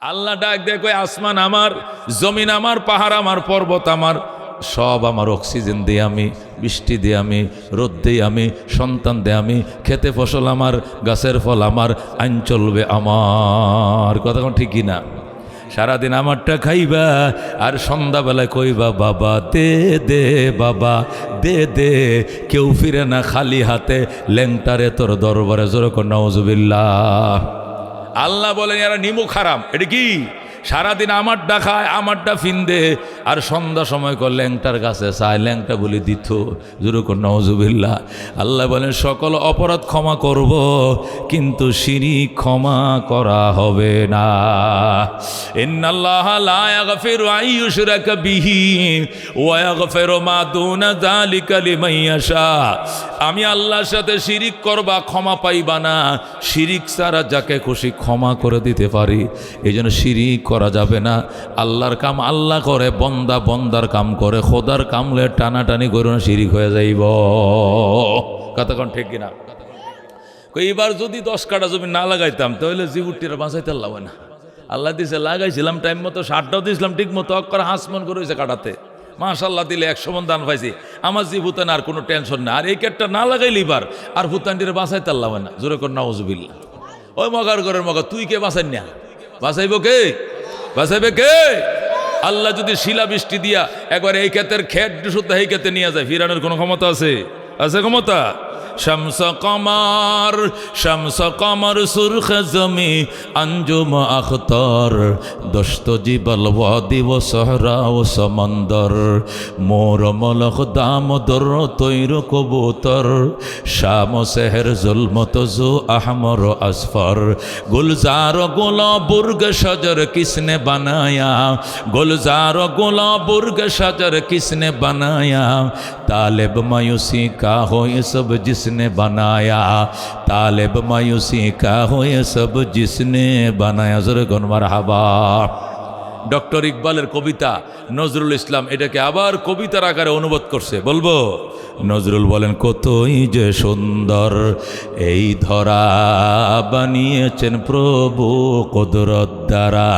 আল্লাহ ডাক দেয় কই আসমান আমার, জমিন আমার, পাহাড় আমার, পর্বত আমার, সব আমার। অক্সিজেন দিয়ে আমি, বৃষ্টি দিয়ে আমি, রোদ দিয়ে আমি, সন্তান দিয়ে আমি, খেতে ফসল আমার, গাছের ফল আমার, আইন চলবে আমার। কথা কোন ঠিক কিনা? সারাদিন আমারটা খাইবা আর সন্ধ্যাবেলায় কইবা বাবা দে দে, বাবা দে দে। কেউ ফিরে না খালি হাতে, ল্যাংটারে তোর দরবারে। জোরে কর নাউজুবিল্লাহ। আল্লাহ বলেন এরা নিমুখ হারাম। এটা কি? সারাদিন আমারটা খায়, আমারটা ফিন্দে, আর সন্ধ্যা সময় কর ল্যাংটার কাছে চায়, ল্যাংটা বলে দিত। জোরে কর নাউজুবিল্লাহ। আল্লাহ বলেন সকল অপরাধ ক্ষমা করব, কিন্তু শিরক ক্ষমা করা হবে না। ইন্নাল্লাহা লা ইয়াগফিরু আন ইউশরাকা বিহি ওয়া ইয়াগফিরু মা দুনা যালিকা লিমান ইয়াশা। আমি আল্লাহর সাথে শিরিক করবা, ক্ষমা পাইবা না। শিরিক ছাড়া যাকে খুশি ক্ষমা করে দিতে পারি, এই জন্য শিরিক করা যাবে না। আল্লাহর কাম আল্লাহ করে, বন্দা বন্দার কাম করে। খোদার কামলে টানাটানি করে না, শিরিক হয়ে যাইব। কতক্ষণ ঠিক কিনা? এইবার যদি 10 কাঠা জমি না লাগাইতাম তাহলে জীবুটিরা বাঁচাইতে পারলাম না। আল্লাহ দিছে লাগাইছিলাম টাইম মতো, সারটাও দিয়েছিলাম ঠিক মতো, অক্ষর হাঁসমন করে হয়েছে কাটাতে। মাশাল্লাহ দিলে 100 মন দান পাইছি। আমার যে ভুতান আর কোনো টেনশন না। আর এই কেটটা না লাগাইলি এবার আর ভুতানটিরে বাঁচাইতে পারলাম না। জোরে কর নাউজুবিল্লাহ। ওই মগার ঘরের মগা, তুই কে বাঁচাই না? বাঁচাইব কে? বাঁচাইবে কে? আল্লাহ যদি শিলা বৃষ্টি দিয়া একবার এই ক্ষেতের খেত শুদ্ধ এই ক্ষেতে নিয়ে যায়, ফিরানোর কোনো ক্ষমতা আছে? আছে ক্ষমতা? শামস কমর সুরখ জমি আঞ্জুম আখতর, দস্ত জিবল ওয়াদি ও সহরা ও সমন্দর, মোর মলখ দামোদর তৈর কবুতর, শাম সেহর জুলমত জু আহমর আসফর, গুলজার গোলা বুর্গ সজর কিসনে বানায়া, গুলজার গোলা বুর্গ সজর কিসনে বানায়া, तालिब मायूसी का हो ये सब जिसने बनाया, तालिब मायूसी का हो ये सब जिसने बनाया। ज़रा गुन मरहबा। ডক্টর ইকবালের কবিতা নজরুল ইসলাম এটাকে আবার কবিতার আকারে অনুবাদ করছে, বলবো? নজরুল বলেন কতই যে সুন্দর এই ধরা বানিয়েছেন প্রভু কুদরত দ্বারা,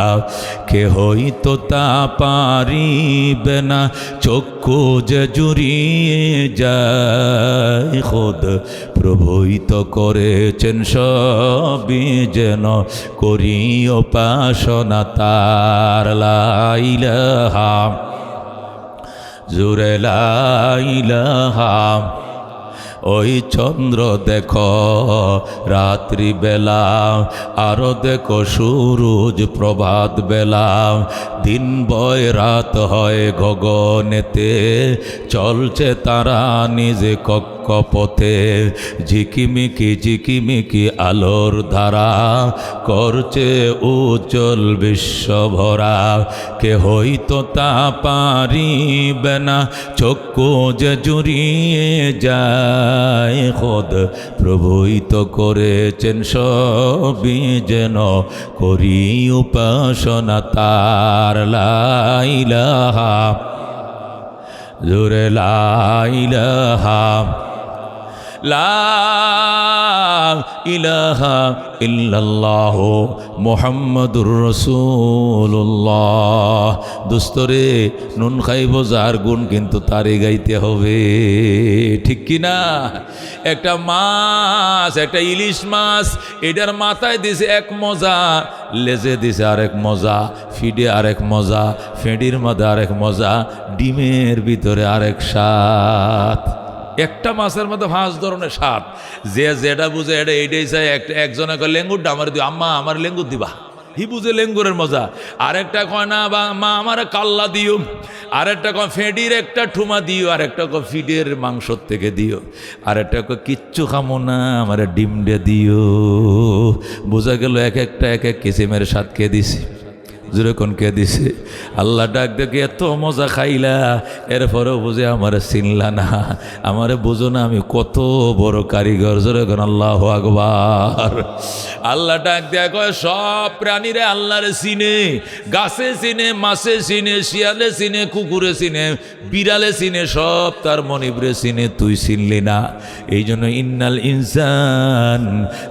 কেহই তো তা পারিবে না, চক্ষু যে জুড়িয়ে যায় খোদ প্রভুই তো করেছেন সবই, যেন করি উপাসনা তার। লা ইলাহা জুরে লা ইলাহা। ওই চন্দ্র দেখো রাত্রি বেলা, আরো দেখো সূরজ প্রভাত বেলা, দিন বয় রাত হয় গগনেতে, চলছে তারা নিজে কক্ষপথে, ঝিকিমিকি ঝিকিমিকি আলোর ধারা, করছে উজ্জ্বল বিশ্ব ভরা, কেহই তো তা পারিবে না, চক্ষু যে জুড়িয়ে যায় খোদ প্রভুই তো করেছেন সবই, যেন করি উপাসনা তার। লা ইলাহা জোরে লা ইলাহা, লা ইলাহা ইল্লাল্লাহ মুহাম্মাদুর রাসূলুল্লাহ। দোস্তরে নুন খাইব যার গুণ কিন্তু তারে গাইতে হবে, ঠিক কি না? একটা মাছ, একটা ইলিশ মাছ, এটার মাথায় দিছে এক মজা, লেজে দিছে আরেক মজা, ফিডে আরেক মজা, ফেঁডির মধ্যে আরেক মজা, ডিমের ভিতরে আরেক স্বাদ। একটা মাছের মধ্যে 5 ধরনের স্বাদ। যে যেটা বুঝে এটা এইটাই চাই। একজনে কয় লেঙ্গুরটা আমার দিও, আম্মা আমার লেঙ্গুর দিবা, হি বুঝে লেঙ্গুরের মজা। আরেকটা কয় না বা মা আমার কাল্লা দিও, আরেকটা কয় ফেঁডির একটা ঠুমা দিও, আরেকটা কয় ফিডের মাংসর থেকে দিও, আরেকটা কয় কিচ্ছু খামো না আমার ডিমডে দিও। বোঝা গেল এক একটা এক এক কিসিমের স্বাদ খেয়ে দিছি। যেরকম কে দিছে। আল্লাহ ডাক দেখে এত মজা খাইলা, এরপরেও বুঝে আমারে চিনলা না, আমারে বুঝো না আমি কত বড় কারিগর। যেরকম আল্লাহু আকবার। আল্লাহ ডাক দেয়া কয় সব প্রাণীরে আল্লাহরে চিনে, গাছে চিনে, মাছে চিনে, শিয়ালে চিনে, কুকুরে চিনে, বিড়ালে চিনে, সব তার মনিবরে চিনে, তুই চিনলি না। এই জন্য ইন্নাল ইনসান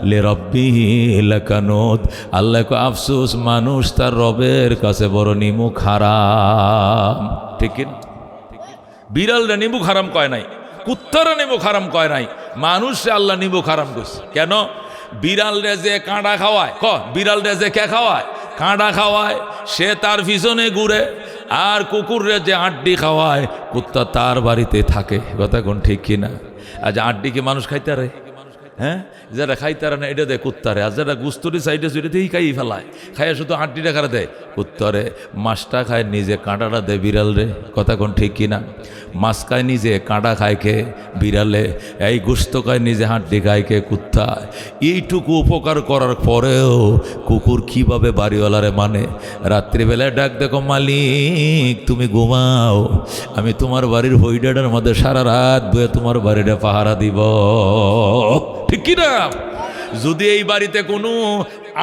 লে রব্বিহি লাকানুদ। আল্লাহ কয় আফসোস, মানুষ তার রবের কাছে বড় নিমুখ হারাম। ঠিক না? বিড়ালরা নিমুখ হারাম কয় নাই, কুত্তারা নিমুখ হারাম কয় নাই, মানুষে আল্লাহ নিমুখ হারাম করছে। কেন? বিড়ালরে যে কাঁটা খাওয়ায়, বিড়ালরে যে কে খাওয়ায়, কাঁটা খাওয়ায়, সে তার পিছনে ঘুরে। আর কুকুররে যে আড্ডি খাওয়ায়, কুত্তা তার বাড়িতে থাকে। কথা কোন ঠিক কিনা? আজ আড্ডি কি মানুষ খাইতে রে? হ্যাঁ, যারা খাইতারে না এটা দেয় কুত্তারে, আর যারা গুস্তরি সাইডে সুইডেতেই খাই ফেলায়, খাইয়া শুধু আড্ডিটা খারা দেয় কুত্তারে। মাছটা খায় নিজে, কাঁটাটা দেয় বিড়াল রে। কথা কোন ঠিক কিনা? মাছ খায় নিজে, কাঁটা খায় কে? বিড়ালে। এই গুস্ত খায় নিজে, হাড্ডি খায় কে? কুত্তা। এইটুকু উপকার করার পরেও কুকুর কিভাবে বাড়িওয়ালারে মানে? রাত্রিবেলায় ডাক দেখো, মালিক তুমি ঘুমাও, আমি তোমার বাড়ির হইডাটার মধ্যে সারা রাত বয়ে তোমার বাড়িটা পাহারা দিব। ঠিক কিনা? যদি এই বাড়িতে কোনো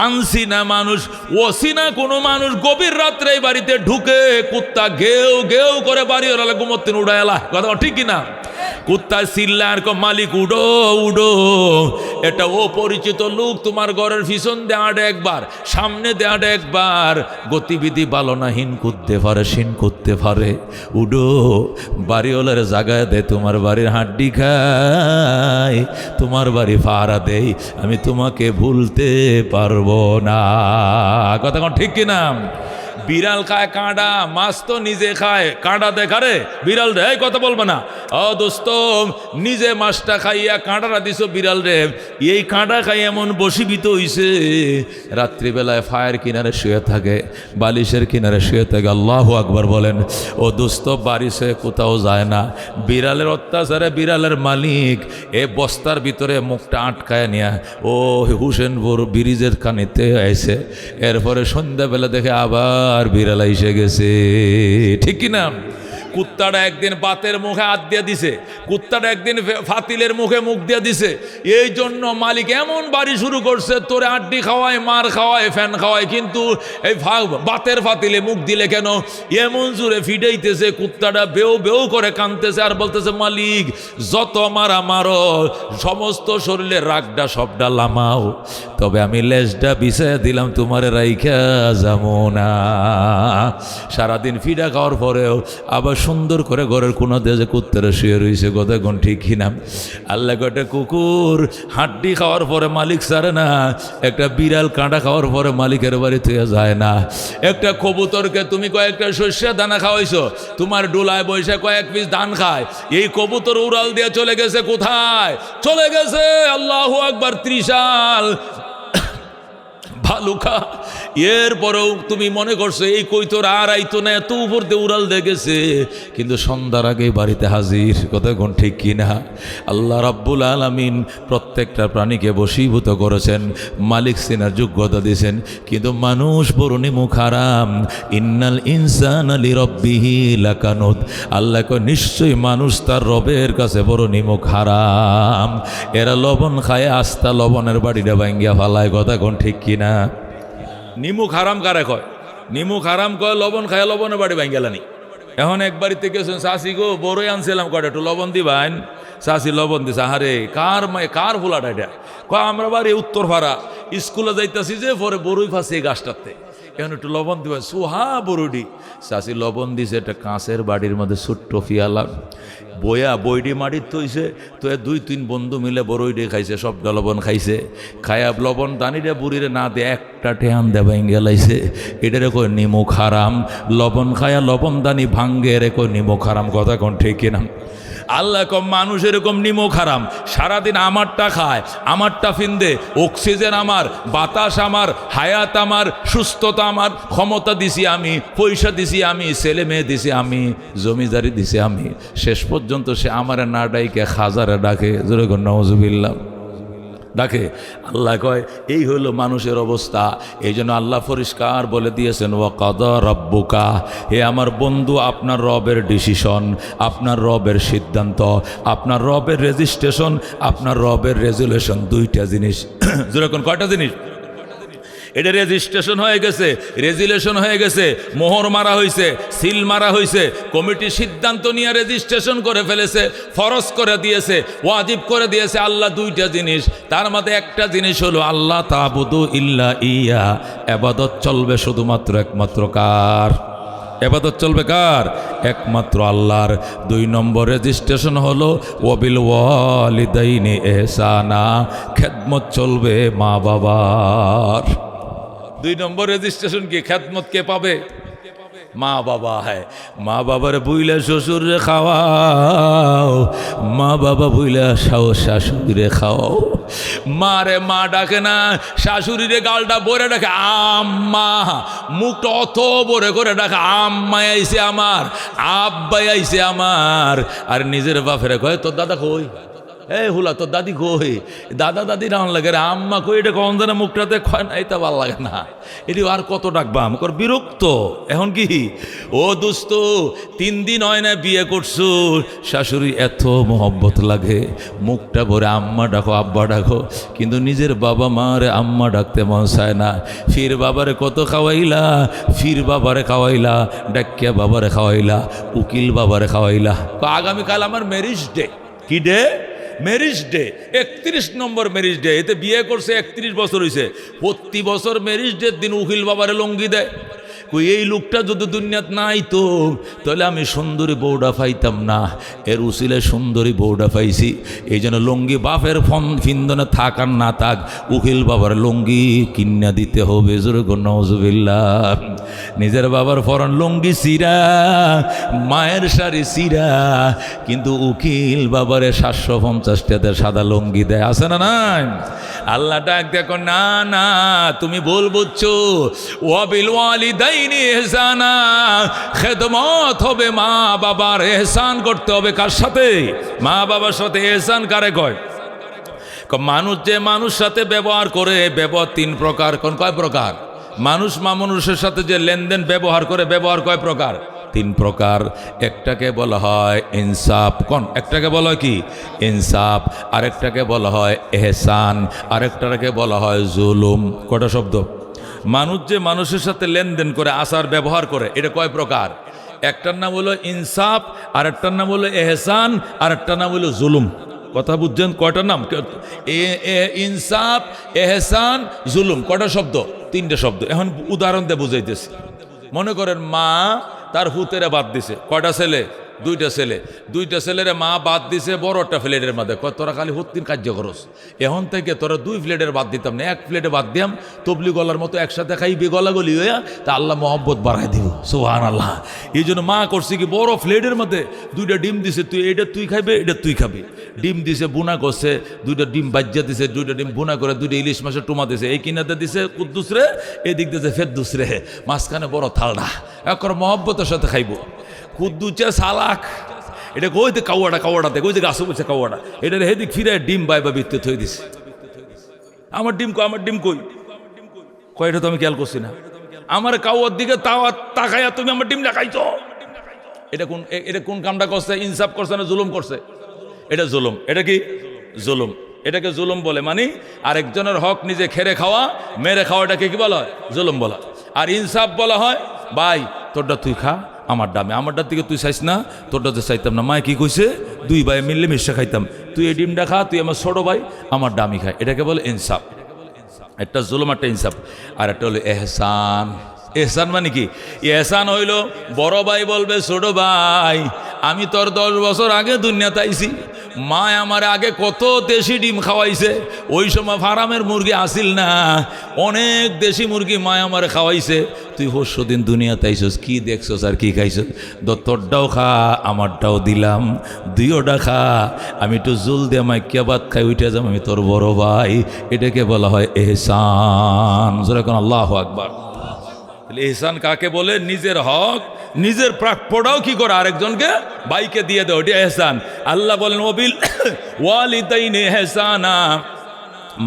আনসিনা মানুষ, অসিনা কোনো মানুষ গভীর রাত্রে এই বাড়িতে ঢুকে, কুত্তা ঘেউ ঘেউ করে বাড়িওয়ালা ঘুমোতে উড়াইলা। কথা ঠিক কিনা? কুত্তা চিল্লার কো, মালিক উডো উডো। এটা ও পরিচিত লোক, তোমার ঘরের পিছন দেয়াটা একবার, সামনে দেয়াটা একবার, গতিবিধি ভালো না, হিন করতে পারে, সিন করতে পারে। উডো, বাড়িওয়ালার জায়গায় দে, তোমার বাড়ির হাড্ডি খায়, তোমার বাড়ি পাহারা দেই, আমি তোমাকে ভুলতে পারবো না। কথা কোন ঠিক কিনা? বিড়াল খায় কাঁটা, মাছ তো নিজে খায়, কাঁটা দেখারে বিড়াল রে। এই কথা বলবে না। ও দোস্ত, নিজে মাছটা খাইয়া কাঁটাটা দিছো বিড়াল রে। এই কাঁটা খাই এমন বশীভূত হইছে, রাত্রিবেলায় ফায়ার কিনারে শুয়ে থাকে, বালিশের কিনারে শুয়ে থাকে। আল্লাহু আকবার বলেন। ও দোস্ত, বাড়ি সে কোথাও যায় না। বিড়ালের অত্যাচারে বিড়ালের মালিক এ বস্তার ভিতরে মুখটা আটকায় নিয়া ও হুসেনপুর ব্রিজের কানিতে আইছে। এরপরে সন্ধ্যাবেলা দেখে আবার বিড়াল এসে গেছে। ঠিক কিনা? কুত্তাটা একদিন বাতের মুখে হাত দিয়ে দিছে, কুত্তাটা একদিন ফাতিলের মুখে মুখ দিয়ে দিছে। এই জন্য মালিক এমন বাড়ি শুরু করছে, তোরে আড্ডি খাওয়ায়, মার খাওয়ায়, ফ্যান খাওয়ায়, কিন্তু এই বাতের ফাতিলে মুখ দিলে কেন? এমন জোরে ফিডাইতেছে, কুত্তাটা বেউ বেউ করে কাঁদতেছে আর বলতেছে, মালিক যত মারা মারো, সমস্ত শরীরের রাগটা সবটা লামাও, তবে আমি লেজটা বিছাইয়া দিলাম, তোমারে রাইখা যাবো না। সারাদিন ফিডা খাওয়ার পরেও আবার সুন্দর করে ঘরের কোনা দিয়ে যে কুত্তারা শুয়ে রয়েছে। কথা কোন ঠিক কিনা? আল্লাহ একটা কুকুর হাড্ডি খাওয়ার পরে মালিক ছাড়ে না, একটা বিড়াল কাঁটা খাওয়ার পরে মালিকের বাড়ি থেকে যায় না। একটা কবুতরকে তুমি কয়েকটা শস্যের দানা খাওয়াইছো, তোমার ডোলায় বসে কয়েক পিস ধান খায়, এই কবুতর উড়াল দিয়ে চলে গেছে কোথায়? চলে গেছে আল্লাহু আকবার ত্রিশাল ভালুকা। এরপরেও তুমি মনে করছো এই কইতোর আর আইতো না, এত উপর দিয়ে উড়াল দেখেছে, কিন্তু সন্ধ্যার আগে বাড়িতে হাজির। কথা কোন ঠিক কিনা? আল্লাহ রাব্বুল আলামিন প্রত্যেকটা প্রাণীকে বশীভূত করেছেন, মালিক সিনার যোগ্যতা দিয়েছেন, কিন্তু মানুষ বড় নিমুখ হারাম। ইন্নাল ইনসানা লিরাব্বিহি লাকানুদ। আল্লাহ কয় নিশ্চয়ই মানুষ তার রবের কাছে বড় নিমুখ হারাম। এরা লবণ খায়, আস্তা লবণের বাড়িটা ভাঙ্গিয়া ফালায়। কথা কোন ঠিক কিনা? নিমুখ হারাম কারে কয়? নিমুখ হারাম কয় লবণ খায়, লবণের বাড়ি ভাঙ্গেলানি। এখন এক বাড়িতে গেছেন, চাষি গো বড়ই আনছিলাম, কয়টা একটু লবণ দিবান। চাষি লবণ দিছে। আহারে কার ভোলাটা এটা? কয় আমরা বাড়ি উত্তর ভাড়া, স্কুলে যাইতেছি যে পরে বড়ই ফাঁসি এই গাছটাতে, এখন একটু লবণ দিবেন। সোহা বড়ডি চাষি লবণ দিছে একটা কাঁচের বাড়ির মধ্যে ছোট্ট ফিয়ালা বয়া, বইডি মাটির তৈছে তো, 2-3 বন্ধু মিলে বড়ইডে খাইছে, সবটা লবণ খাইছে। খায়া লবণ দানিটা বুড়িরে না দিয়ে একটা টেহান দেবাই গেলাইছে। এটারে কই নিমুখ হারাম। লবণ খায়া লবণ দানি ভাঙ্গে, এরে কই নিমুখ হারাম। কথা কোন ঠিক কিনা? আল্লাহ কম মানুষ এরকম নিমুখ হারাম, সারাদিন আমারটা খায়, আমারটা ফিন্দে, অক্সিজেন আমার, বাতাস আমার, হায়াত আমার, সুস্থতা আমার, ক্ষমতা দিছি আমি, পয়সা দিছি আমি, ছেলে মেয়ে দিছি আমি, জমিদারি দিছি আমি, শেষ পর্যন্ত সে আমারে না ডাইকে খাজারে ডাকে। জোরে নাউজুবিল্লাহ। ডাকে। আল্লাহ কয় এই হলো মানুষের অবস্থা। এই জন্য আল্লাহ পরিষ্কার বলে দিয়েছেন ওয়াকাদা রাব্বুকা, হে আমার বন্ধু, আপনার রবের ডিসিশন, আপনার রবের সিদ্ধান্ত, আপনার রবের রেজিস্ট্রেশন, আপনার রবের রেজুলেশন, দুইটা জিনিস। যেরকম কয়টা জিনিস? এটা রেজিস্ট্রেশন হয়ে গেছে, রেজুলেশন হয়ে গেছে, মোহর মারা হয়েছে, সিল মারা হয়েছে, কমিটি সিদ্ধান্ত নিয়ে রেজিস্ট্রেশন করে ফেলেছে, ফরজ করে দিয়েছে, ওয়াজিব করে দিয়েছে আল্লাহ দুইটা জিনিস। তার মধ্যে একটা জিনিস হলো আল্লাহ তাবুদু ইল্লা ইয়া, ইবাদত চলবে শুধুমাত্র একমাত্র কার? এবাদত চলবে কার? একমাত্র আল্লাহর। 2 নম্বর রেজিস্ট্রেশন হলো ওয়াবিল ওয়ালিদাইনি ইহসানা, খেদমত চলবে মা বাবার। 2 নম্বর রেজিস্ট্রেশন কি? খেদমত কে পাবে? মা বাবা। হ্যাঁ, মা বাবার বুইলা শ্বশুর রে খাওয়াও, মা বাবা বুইলা শাশুড়ি খাওয়াও। মা রে মা ডাকে না, শাশুড়ি রে গালটা বরে ডাকে আম্মা, মুখটা অত বরে করে ডাকে আম্মা আইছে আমার, আব্বাই আইছে আমার। আর নিজের বাপের কয় তোর দাদা কই? এই হুলা তোর দাদি কই? দাদা দাদি রাউন লাগে, রে আম্মা কই? এটা কখন যেন মুখটাতে খয় না, এটা ভাল লাগে না। এটি আর কত ডাকবা আমার বিরক্ত। এখন কি ও দোস্ত, 3 দিন হয় না বিয়ে করছো, শাশুড়ি এত মোহব্বত লাগে, মুখটা ভরে আম্মা ডাকো আব্বা ডাকো, কিন্তু নিজের বাবা মারে আম্মা ডাকতে মন চায় না। ফির বাবারে কত খাওয়াইলা, ফির বাবারে খাওয়াইলা, ডাকিয়া বাবারে খাওয়াইলা, উকিল বাবারে খাওয়াইলা। আগামীকাল আমার ম্যারেজ ডে। কি ডে? Marriage day. 31 নম্বর ম্যারেজ ডে। এতে বিয়ে করছে 31 বছর হয়েছে। প্রতি বছর ম্যারেজ ডের দিন উকিল বাবারে লঙ্গি দেয়। কই এই লোকটা যদি দুনিয়াত নাই তো তাহলে আমি সুন্দরী বউডা পাইতাম না, এর উসিলে সুন্দরী বউডা পাইছি। এই জন্য লঙ্গি বাপের ফিন্দনে থাক আর না থাক, উকিল বাবার লঙ্গি কিন্না দিতে হবে। নওজুবিল্লাহ। নিজের বাবার ফরন লঙ্গি সিরা, মায়ের শাড়ি সিরা, কিন্তু উকিল বাবারে 750 টাকার সাদা লঙ্গি দেয়। আছে না নাই? আল্লাহ ডাক দেখো, না না তুমি ভুল বুঝছো। ওয়াবিল ওয়ালিদাইনি ইহসানা, খেদমত হবে মা বাবার, এহসান করতে হবে। কার সাথে? মা বাবার সাথে। এহসান কারে কয়? মানুষ যে মানুষ সাথে ব্যবহার করে, ব্যবহার 3 প্রকার। কোন কয় প্রকার? মানুষ মানুষের সাথে যে লেনদেন ব্যবহার করে, ব্যবহার কয় প্রকার? 3 প্রকার। একটাকে বলা হয় ইনসাফ। কোন? একটাকে বলা হয় কি? ইনসাফ। আরেকটাকে বলা হয় এহসান, আরেকটাকে বলা হয় জুলুম। কটা শব্দ? মানুষ যে মানুষের সাথে লেনদেন করে, আচার ব্যবহার করে, এটা কয় প্রকার? একটার নাম হলো ইনসাফ, আরেকটার নাম হলো এহসান, আরেকটার নাম হলো জুলুম। কথা বুঝছেন? কয়টার নাম? ইনসাফ, এহসান, জুলুম। কটা শব্দ? 3টে শব্দ। এখন উদাহরণ দিয়ে বুঝাইতেছি। মনে করেন মা তার হুতেরে বাদ দিছে। কয়টা ছেলে? 2টা ছেলে। 2টা ছেলেরে মা বাদ দিছে বড়টা প্লেটের মধ্যে। তোরা খালি হুত্তিন কার্য করস, এখন থেকে তোরা 2 প্লেটের বাদ দিতাম না, 1 প্লেটে বাদ দিয়াম, তবলি গলার মতো একসাথে খাইবি, গলাগলি হইয়া, তা আল্লাহ মহব্বত বাড়াই দিব। সুবহানাল্লাহ। এই জন্য মা করছে কি, বড় প্লেটের মধ্যে 2টা ডিম দিছে, তুই এটা তুই খাইবে, এটা তুই খাবি। ডিম দিছে, বুনা করছে, 2টা ডিম বাজ্যা দিছে, 2টা ডিম বুনা করে, 2টা ইলিশ মাছের টুমা দিছে। এই কিনাতে দিছে কুদ্দুস রে, এদিক দিছে ফেরদুস রে, মাঝখানে বড় থালটা, একর মহব্বতের সাথে খাইব। কুদ্দুচে সালাক, এটা কইতে কাওয়াটাতে কইতে গাছ বলছে কাওয়াটা, এটা হেদিক ফিরে ডিম বাইবা বিদ্যুৎ হয়ে দিছে। আমার ডিম কই, আমার ডিম কই? কয়টা তো আমি খেয়াল করছি না। আমার কাওয়ার দিকে তাকাইয়া তুমি আমার ডিমটা খাইছো। এটা কোন কামটা করছে? ইনসাফ করছে না জুলুম করছে? এটা জুলুম। এটা কি? জুলুম। এটাকে জুলুম বলে। মানে আরেকজনের হক নিজে খেরে খাওয়া, মেরে খাওয়াটাকে কি বলা হয়? জুলুম বলা। আর ইনসাফ বলা হয়, ভাই তোরটা তুই খা, আমার ডামে, আমারটার দিকে তুই চাইস না, তোরটা তো চাইতাম না। মায় কি কইছে? 2 ভাই মিললে মিশে খাইতাম, তুই এই ডিমটা খা, তুই আমার ছোট ভাই, আমার ডামি খায়। এটাকে বলে ইনসাফ। একটা জুলুম, একটা ইনসাফ। আর একটা হলো এহসান। এহসান মানে কি? এহসান হইল বড় ভাই বলবে ছোট ভাই, আমি তোর 10 বছর আগে দুনিয়াতে আইছি, মা আমার আগে কত দেশি ডিম খাওয়াইছে, ওই সময় ফার্মের মুরগি আসিল না, অনেক দেশি মুরগি মা আমার খাওয়াইছে, তুই 500 দিন দুনিয়াতে আইসস, কি দেখছস আর কি খাইছস, তোরটাও খা, আমারটাও দিলাম, 2টা খা, আমি একটু জুল দিয়ে মাইকিয়া ভাত খাই উঠে যাম, আমি তোর বড় ভাই। এটাকে বলা হয় এহসান। যেরকম আল্লাহু আকবার। এহসান কাকে বলে? নিজের হক, নিজের প্রাপ্যটাও কি করে আরেকজনকে ভাইকে দিয়ে দেয়, ওটা এহসান। আল্লাহ বলেন ওয়াবিল ওয়ালিদাইনি ইহসানা,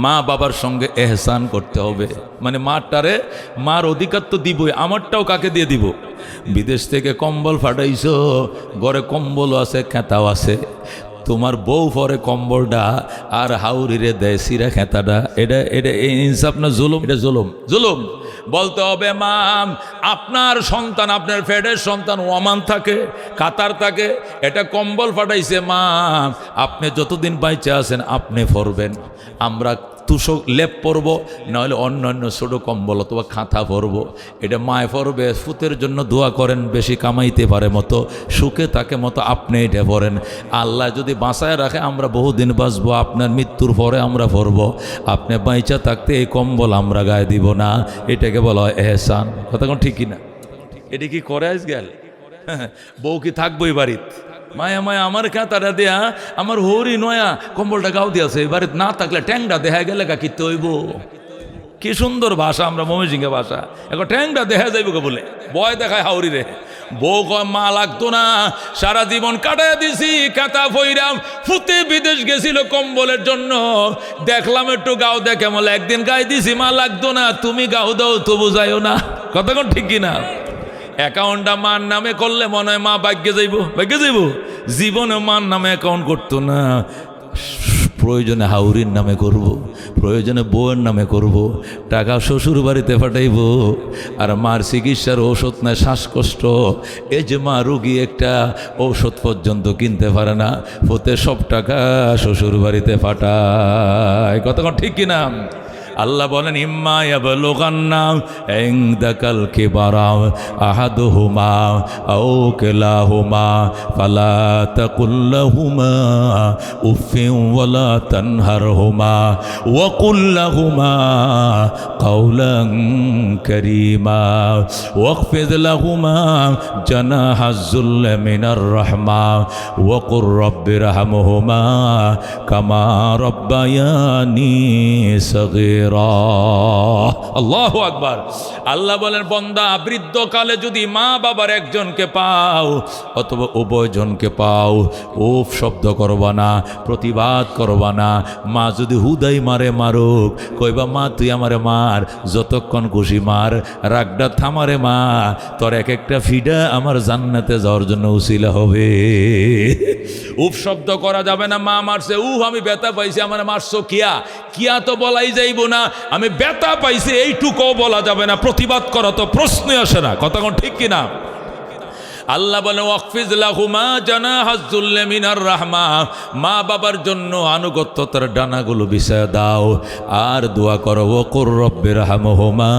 মা বাবার সঙ্গে এহসান করতে হবে। মানে মার অধিকার তো দিবই, আমারটাও কাকে দিয়ে দিব? বিদেশ থেকে কম্বল ফাটাইছো, ঘরে কম্বলও আছে, খেতাও আছে, তোমার বউ পরে কম্বলটা আর হাউরিরে দেয় সিরা খেতাটা। এটা এই ইনসাফ না জুলুম? এটা জুলুম। বলতে হবে মা, আপনার সন্তান, আপনার ফেডের সন্তান ওমান থাকে, কাতার থাকে, এটা কম্বল ফাটাইছে, মা আপনি যতদিন বাইচে আছেন আপনি পরবেন, আমরা তুষো লেপ পরব, নাহলে অন্য ছোটো কম্বল অথবা খাতা পরব, এটা মায় পরবে। ফুতের জন্য দোয়া করেন, বেশি কামাইতে পারে মতো, সুখে থাকে মতো আপনি এটা পরেন। আল্লাহ যদি বাঁচায় রাখে আমরা বহুদিন বাঁচবো, আপনার মৃত্যুর পরে আমরা পরব, আপনি বাইচা থাকতে এই কম্বল আমরা গায়ে দিব না। এটাকে বলা হয় এহসান। কথা কোন ঠিক কিনা? এটা কি করে আজ গেল? বউ কি থাকবোই বাড়িতে? মায়া আমার খাতাটা দেয়া আমার হরি নয়া কম্বলটা গাও দিয়েছে, এবারে না থাকলে ট্যাংটা দেখা গেলে কি তৈব। কি সুন্দর ভাষা, আমরা ময়মনসিংহের ভাষা। এখন ট্যাংটা দেখা যাইব কে বলে বয় দেখায় হাউরি রে। বউ কয় মা লাগতো না, সারা জীবন কাটাই দিছি কাতা ফইরাম, ফুতে বিদেশ গেছিল কম্বলের জন্য, দেখলাম একটু গাও দেখে বলে একদিন গায়ে দিছি, মা লাগতো না, তুমি গাও দাও তো বুঝাইও না। কতক্ষণ ঠিক কিনা? অ্যাকাউন্টটা মার নামে করলে মনে হয় মা ভাগ্যে যাইব। জীবনে মার নামে অ্যাকাউন্ট করতো না, প্রয়োজনে হাউরির নামে করব, প্রয়োজনে বউয়ের নামে করব, টাকা শ্বশুর বাড়িতে পাঠাইব। আর মার চিকিৎসার ঔষধ নেয় শ্বাসকষ্ট, এই যে মা রুগী একটা ঔষধ পর্যন্ত কিনতে পারে না, ফতে সব টাকা শ্বশুর বাড়িতে পাঠায়। কতক্ষণ ঠিক কিনা? আল্লাহ বলেন ইম্মা ইয়াবলুগান্না ইনদাকাল কিবারা আহাদুহুমা আও কিলাহুমা ফালা তাকুল লাহুমা উফিন ওয়ালা তানহারহুমা ওয়া কুল লাহুমা কাওলান কারীমা ওয়াখফিদ লাহুমা জানাহাজ যুল্লি মিনার রাহমা ওয়া কুর রাব্বিরহামহুমা কামা রাব্বায়ানি সগীরা। আল্লাহু আকবার। আল্লাহ বলেন বান্দা, বৃদ্ধকালে যদি মা বাবার একজনকে পাও অথবা উভয়জনকে পাও, উফ শব্দ করবা না, প্রতিবাদ করবা না। মা যদি হুদাই মারে মারুক, কইবা মা তুই আমারে মার, যতক্ষণ খুশি মার, রাগডা থামারে মা, তোর এক একটা ফিডা আমার জান্নাতে যাওয়ার জন্য উসিলা হবে। উফ শব্দ করা যাবে না। মা মারছে, উফ আমি ব্যথা পাইছি, আমার মারছো কিয়া তো বলাই যাইব না, আমি ব্যথা পাইছি এইটুকুও বলা যাবে না, প্রতিবাদ করা তো প্রশ্নই আসে না। কথা কোন ঠিক কিনা? আল্লাহ বলে ওয়াকফিজ লাহুমা জানাহাজ যুল্লি মিনার রাহমা, মা বাবার জন্য আনুগত্যতার ডানাগুলো বিছায়া দাও, আর দোয়া করো ওয়াকুর রব্বিরহামহুমা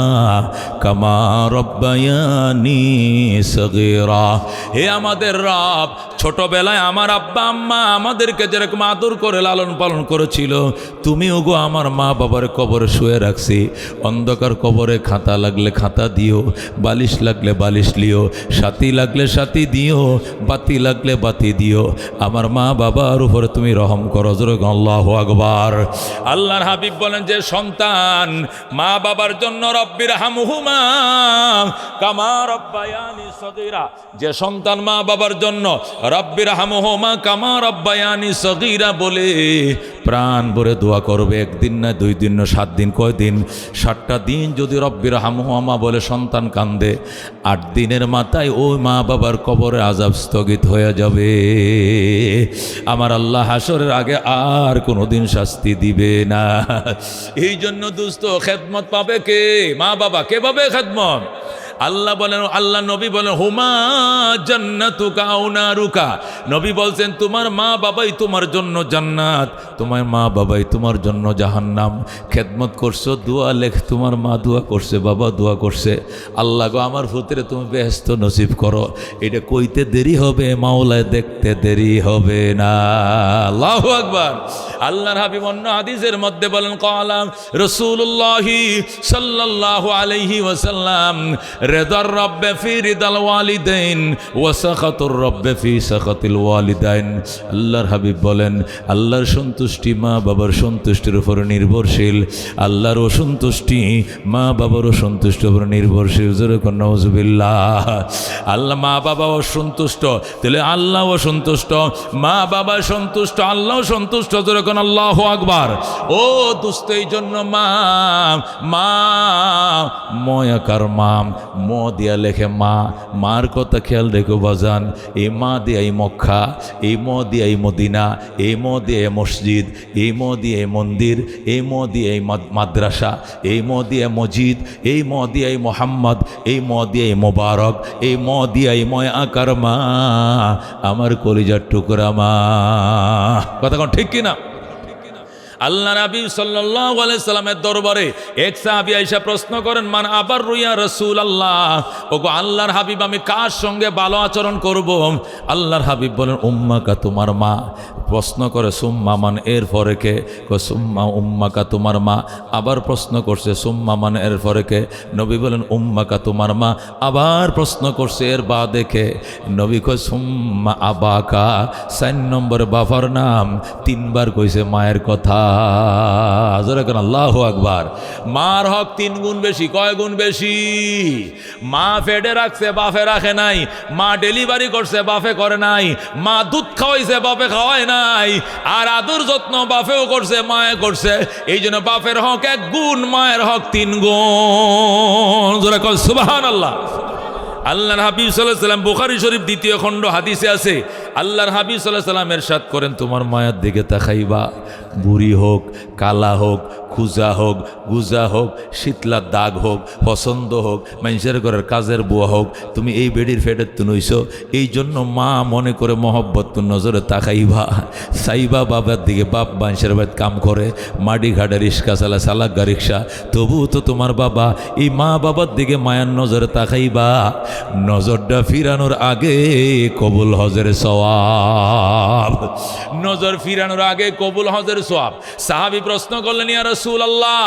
কামা রব্বায়ানি সগীরা। হে আমাদের রব, ছোটবেলায় আমার আব্বা আম্মা আমাদেরকে যেরকম আদর করে লালন পালন করেছিল, তুমিও গো আমার মা বাবার কবরে শুয়ে রাখছি, অন্ধকার কবরে খাতা লাগলে খাতা দিও, বালিশ লাগলে বালিশ লিও, সাথী লাগলে সাথী দিও, বাতি লাগলে বাতি দিও, আমার মা বাবার উপরে তুমি রহম করো। জোরে আল্লাহু আকবার। আল্লাহর হাবিব বলেন যে সন্তান মা বাবার জন্য রব্বিরহামহুমা কামা রব্বায়ানি সগীরা, যে সন্তান মা বাবার জন্য রব্বিরহামহুমা কামা রব্বায়ানি সগীরা বলে প্রাণ ভরে দোয়া করবে, একদিন না 2 দিন না 7 দিন, কয়দিন? 7টা দিন যদি রব্বিরহামহুমা বলে সন্তান কান্দে, 8 দিনের মাথায় ওই মা বাবার কবরে আযাব স্থগিত হয়ে যাবে। আমার আল্লাহ হাসরের আগে আর কোনোদিন শাস্তি দিবে না। এই জন্য দোস্ত, খেদমত পাবে কে? মা বাবা। কে পাবে খেদমত? আল্লাহ বলেন, আল্লাহ নবী বলেন হুমা জান্নাতুকা আও নারুকা। নবী বলছেন তোমার মা বাবাই তোমার জন্য জান্নাত, তোমার মা বাবাই তোমার জন্য জাহান্নাম। খেদমত করছো, দোয়া লেখ, তোমার মা দোয়া করছে, বাবা দোয়া করছে, আল্লাহ গো আমার পুত্রে তুমি বেহেশত নসিব করো। এটা কইতে দেরি হবে, মাওলায় দেখতে দেরি হবে না। আল্লাহু আকবার। আল্লাহর হাবিব অন্য হাদিসের মধ্যে বলেন, ক্বালা রাসূলুল্লাহি সাল্লাল্লাহু আলাইহি ওয়াসাল্লাম রেদার রব্বে ফি রিদাল ওয়ালিদাইন ওয়া সাখাতুর রব্বে ফি সাখাতিল ওয়ালিদাইন। আল্লাহর হাবিব বলেন আল্লাহর সন্তুষ্টি মা বাবার সন্তুষ্টির উপর নির্ভরশীল, আল্লাহর অসন্তুষ্টি মা বাবার অসন্তুষ্টির উপর নির্ভরশীল। জোরে কোন নাউজুবিল্লাহ। আল্লাহ মা বাবা অসন্তুষ্ট, তাহলে আল্লাহ অসন্তুষ্ট, মা বাবা সন্তুষ্ট, আল্লাহ সন্তুষ্ট। জোরে কোন আল্লাহু আকবার। ও দোস্ত, এই জন্য মা মা ময়াকার মা, ম দিয়া লেখে মা, মার কথা খেয়াল রেখো বাজান। এই মা দিয়াই মক্কা, এই ম দিয়াই মদিনা, এই ম দিয়ে মসজিদ, এই ম দিয়ে মন্দির, এই ম দিয়ে মাদ্রাসা, এই ম দিয়ে মসজিদ, এই ম দিয়াই মোহাম্মদ, এই ম দিয়াই মোবারক, এই ম দিয়াই ময় আকার মা, আমার কলিজার টুকরা মা। কথা কোন ঠিক কিনা? আল্লাহ নবী সাল্লাল্লাহু আলাইহি সাল্লামের দরবারে এক সাহাবী আয়েশা প্রশ্ন করেন, মান আবার রুইয়া রাসূলুল্লাহ, ওগো আল্লাহর হাবিব আমি কার সঙ্গে ভালো আচরণ করব? আল্লাহর হাবিব বলেন উম্মাকা, তোমার মা। প্রশ্ন করে সুম্মা মান, এর পরে কে? সুম্মা উম্মাকা, তোমার মা। আবার প্রশ্ন করছে সুম্মা মান, এর পরে কে? নবী বলেন উম্মাকা, তোমার মা। আবার প্রশ্ন করছে এর বাদে কে? নবী কয় সুম্মা আবাকা, 4 নম্বরে বাবার নাম। 3 বার কইছে মায়ের কথা। আল্লাহু আকবার। মার হক 3 গুণ বেশি। কয় গুণ বেশি? মা ফেডে রাখছে, বাপে রাখে নাই। মা ডেলিভারি করছে, বাপে করে নাই। মা দুধ খাওয়াইছে, বাপে খাওয়ায় নাই। আর আদর যত্ন বাপেও করছে, মায়ে করছে। এই জন্য বাপের হক 1 গুণ, মায়ের হক 3 গুণ। জোরে কল সুবহানাল্লাহ। আল্লাহর হাবিব সাল্লাল্লাহু আলাইহি সাল্লাম, বুখারী শরীফ 2য় খণ্ড হাদিসে আছে, আল্লাহর হাবিব সাল্লাল্লাহু আলাইহি সাল্লাম ইরশাদ করেন, তোমার মায়ের দিকে তাকাইবা, বুড়ি হোক, কালা হোক, খুজা হোক, গুজা হোক, শীতলার দাগ হোক, পছন্দ হোক, মানুষের ঘরের কাজের বুয়া হোক, তুমি এই বেডির ফেটের তুনইছো, এই জন্য মা মনে করে মহব্বত নজরে তাকাইবা। সাইবা বাবার দিকে, বাপ মানুষের বাড়িতে কাম করে, মাটি ঘাটে রিক্সা চালা, চালাক রিক্সা, তবুও তো তোমার বাবা। এই মা বাবার দিকে মায়ার নজরে তাকাইবা। নজরটা ফিরানোর আগে কবুল হজের সওয়াব। নজর ফিরানোর আগে কবুল হজের সওয়াব। সাহাবী প্রশ্ন করলেন, ইয়া রাসূলুল্লাহ,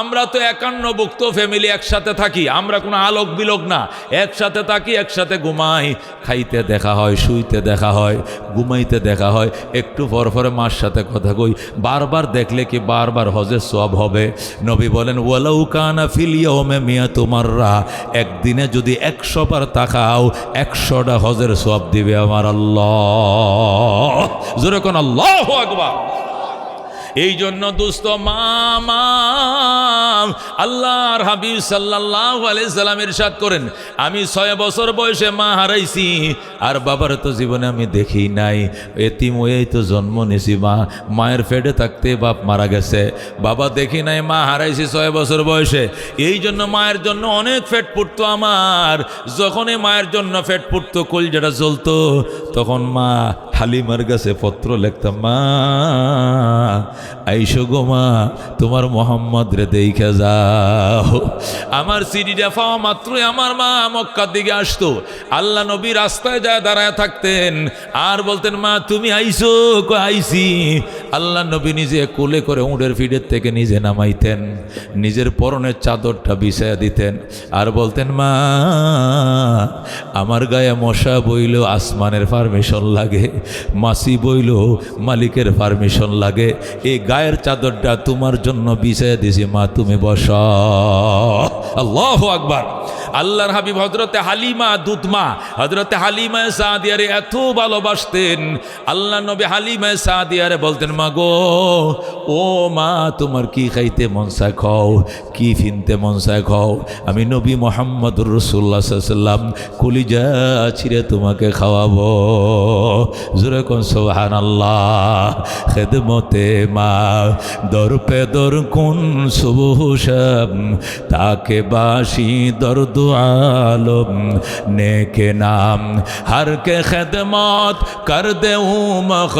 আমরা তো 51ভুক্ত ফ্যামিলি, একসাথে থাকি, আমরা কোনো আলোক বিলোক না, একসাথে থাকি, একসাথে ঘুমাই, খাইতে দেখা হয়, শুইতে দেখা হয়, ঘুমাইতে দেখা হয়, একটু পর পরে মার সাথে কথা কই, বারবার দেখলে কি বারবার হজের সওয়াব হবে? নবী বলেন ওয়ালাউ কানা ফিল ইয়াউমি মিয়াতু মাররা, একদিনে যদি 100 বার তাকাও 100টা হজের সওয়াব দিবে আমার আল্লাহ। জোরে কোন আল্লাহু আকবার। এই জন্য দোস্ত, মা আল্লাহর হাবিব সাল্লাল্লাহু আলাইহি সাল্লাম ইরশাদ করেন, আমি 6 বছর বয়সে মা হারাইছি, আর বাবার তো জীবনে আমি দেখি নাই। এতিম হয়েই তো জন্ম নিয়েছি, মায়ের পেটে থাকতে বাপ মারা গেছে, বাবা দেখি নাই, মা হারাইছি 6 বছর বয়সে। এই জন্য মায়ের জন্য অনেক ফেট পড়তো আমার। যখনই মায়ের জন্য ফেট পড়তো, কলজাটা জ্বলতো, তখন মা হালিমার কাছে পত্র লিখতাম, মা আইসো গো মা, তোমার মোহাম্মদ রে দেইখা যাও। আমার সিডিটা পাওয়া মাত্রই আমার মা মক্কার দিকে আসতো। আল্লাহ নবী রাস্তায় যায় দাঁড়ায় থাকতেন, আর বলতেন, মা তুমি আইসো? আইসি। আল্লাহ নবী নিজে কোলে করে উঁটের ফিডের থেকে নিজে নামাইতেন, নিজের পরনের চাদরটা বিছাইয়া দিতেন, আর বলতেন, মা আমার গায়ে মশা বইল আসমানের পারমিশন লাগে, মাছি বইল মালিকের পারমিশন লাগে, এই গায়ের চাদরটা তোমার জন্য বিছাইয়া দিছি, মা তুমি বসো। আল্লাহু আকবার। আল্লাহর হাবিব হযরতে হালিমা দুধমা, হযরতে হালিমা সাদিয়ারে এত ভালোবাসতেন। আল্লাহ নবী হালিমা সাদিয়ারে বলতেন, মা গো, ও মা, তোমার কি খাইতে মন চায় খাও, কি ফিনতে মন চায় খাও, আমি নবী মুহাম্মদুর রাসূলুল্লাহ সাল্লাল্লাহু আলাইহি ওয়াসাল্লাম কলিজা ছিঁড়ে তোমাকে খাওয়াবো। জোরে কোন সুবহানাল্লাহ। খেদমতে মা দর পে দর কুন সুবহ শাম, তাকে বাসি দর্দ आलम नेके नाम हर के खदमत कर दे मख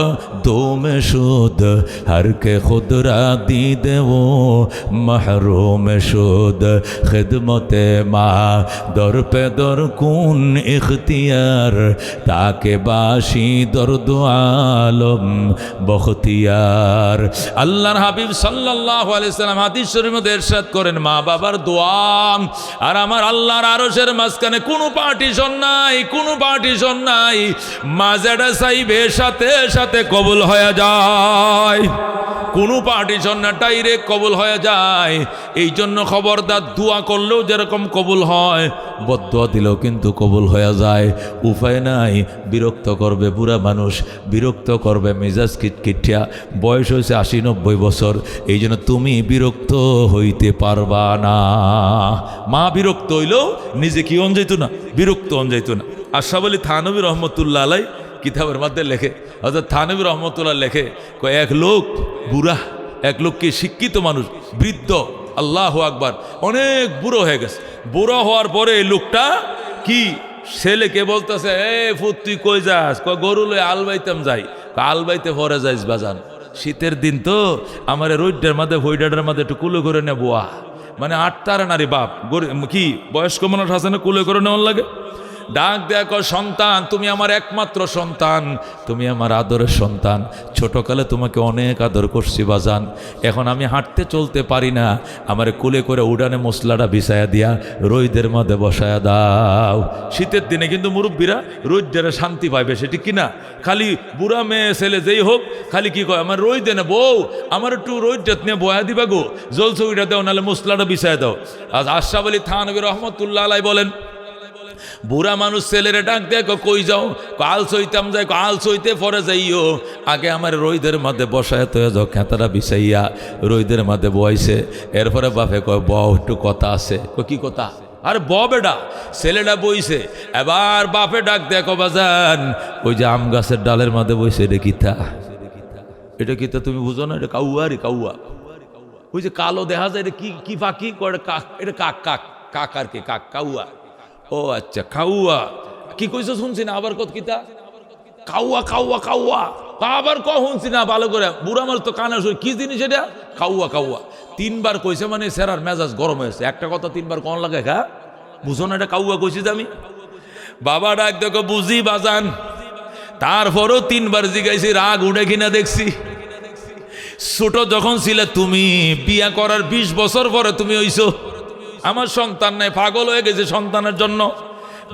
दो में शुद हर के खुदरा दी दे वो महरूम शुद खिदमत माँ दर पे दर कुन इख्तियार ताके बाशी दर्द आलम बख्तियार। আল্লাহর হাবিব সাল্লাল্লাহু আলাইহি সাল্লাম হাদিস শরীফের মধ্যে ইরশাদ করেন, মা বাবার দোয়া আর আমার আল্লাহ আল্লাহর আরশের মাঝখানে কোনো পার্টিশন নাই, কোনো পার্টিশন নাই, মাঝেটা চাইবে সাথে সাথে কবুল হয়ে যায়, কোনো পার্টিশন না, ডাইরেক্ট কবুল হয়ে যায়। এই জন্য খবরদার, দোয়া করলেও যেরকম কবুল হয়, বদদোয়া দিলেও কিন্তু কবুল হয়ে যায়। উপায় নাই, বিরক্ত করবে বুড়া মানুষ, বিরক্ত করবে মেজাজ কিটকিটিয়া, বয়স হয়েছে 80-90 বছর, এই জন্য তুমি বিরক্ত হইতে পারবা না। মা বিরক্ত হইলেও নিজে কি হন যাইতো না, বিরক্ত হন যাইতো না। আশরাফ আলী থানভী রহমতুল্লাহ আলাই কিতাবের মধ্যে লেখে, অর্থাৎ থানভী রহমতুল্লাহ লেখে, এক লোক বুড়া, এক লোক কি শিক্ষিত মানুষ, বৃদ্ধ, আল্লাহ আকবার, অনেক বুড়ো হয়ে গেছে। বুড়ো হওয়ার পরে এই লোকটা কি ছেলেকে বলতেছে, এ ফুত তুই কই যাস? গরু লই আল বাইতাম যাই। আল বাইতে পরে যাইস বাজান, শীতের দিন তো আমার রোডের মাঝে ভৈডাটার মাঝে একটু কুলে করে নে বোয়া, মানে আটতারে নারী বাপ কি বয়স্ক মানুষ আছে না, কুলে করে নেওয়ার লাগে। ডাক দেখো, সন্তান তুমি আমার একমাত্র সন্তান, তুমি আমার আদরের সন্তান, ছোটকালে তোমাকে অনেক আদর করছি বাজান, এখন আমি হাঁটতে চলতে পারি না, আমার কোলে করে উড়ানে মশলাটা বিছায়া দিয়া রোদের মধ্যে বসায়া দাও। শীতের দিনে কিন্তু মুরব্বীরা রোদের শান্তি পাইবে, সেটি কিনা? খালি বুড়া মেয়ে ছেলে যেই হোক খালি কি কয়, আমার রোদ দেনে বউ, আমার একটু রোদ নিয়ে বয়া দিবা গো, জল চৌকিটা দাও, নাহলে মশলাটা বিছায়া দাও। আজ আশরাফ আলী থানভী রহমতুল্লাহ আলাই বলেন, বুড়া মানুষ ছেলেরে ডাক দেখো, কই যাও? আল সইতাম যাই, আল সইতে পরে যাইও, আগে আমার রোদের মধ্যে বসায় তো যাও, খেতাটা বিছাইয়া রোদের মধ্যে বইছে। এরপরে বাপে কয়, ব একটু কথা আছে। কি কথা? আরে ব বেটা, ছেলেটা বইছে। এবার বাপে ডাক দেখো, বাজান ওই যে আম গাছের ডালের মধ্যে বইছে, এটা কিতা? এটা কিতা তুমি বুঝো না? এটা কাউয়া রে, কাউয়া। ওই যে কালো দেখা যায়, এটা কি কি পাখি? কাক, এটা কাক, কাক, কাক আর কি, কাক, কাউয়া। ও আচ্ছা, খাউয়া। কি কইছো শুনছি না, আবার কত কিতা? কাউয়া, কাউয়া, কাউয়া, আবার ক শুনছি না ভালো করে, বুড়া মানুষ তো কানে শুনে, কি জিনিস এটা? কাউয়া, কাউয়া। 3 বার কইছে, মানে সেরার মেজাজ গরম হয়েছে, একটা কথা 3 বার কোন লাগে, খা বুঝো না এটা কাউয়া কইছি যে আমি? বাবা ডাক দেখো, বুঝি বাজান, তারপরও 3 বার জিগাইছি, রাগ উঠে কিনা দেখছি। ছোট যখন ছিলে তুমি, বিয়া করার 20 বছর পরে তুমি হইছো, আমার সন্তান নাই, পাগল হয়ে গেছে সন্তানের জন্য।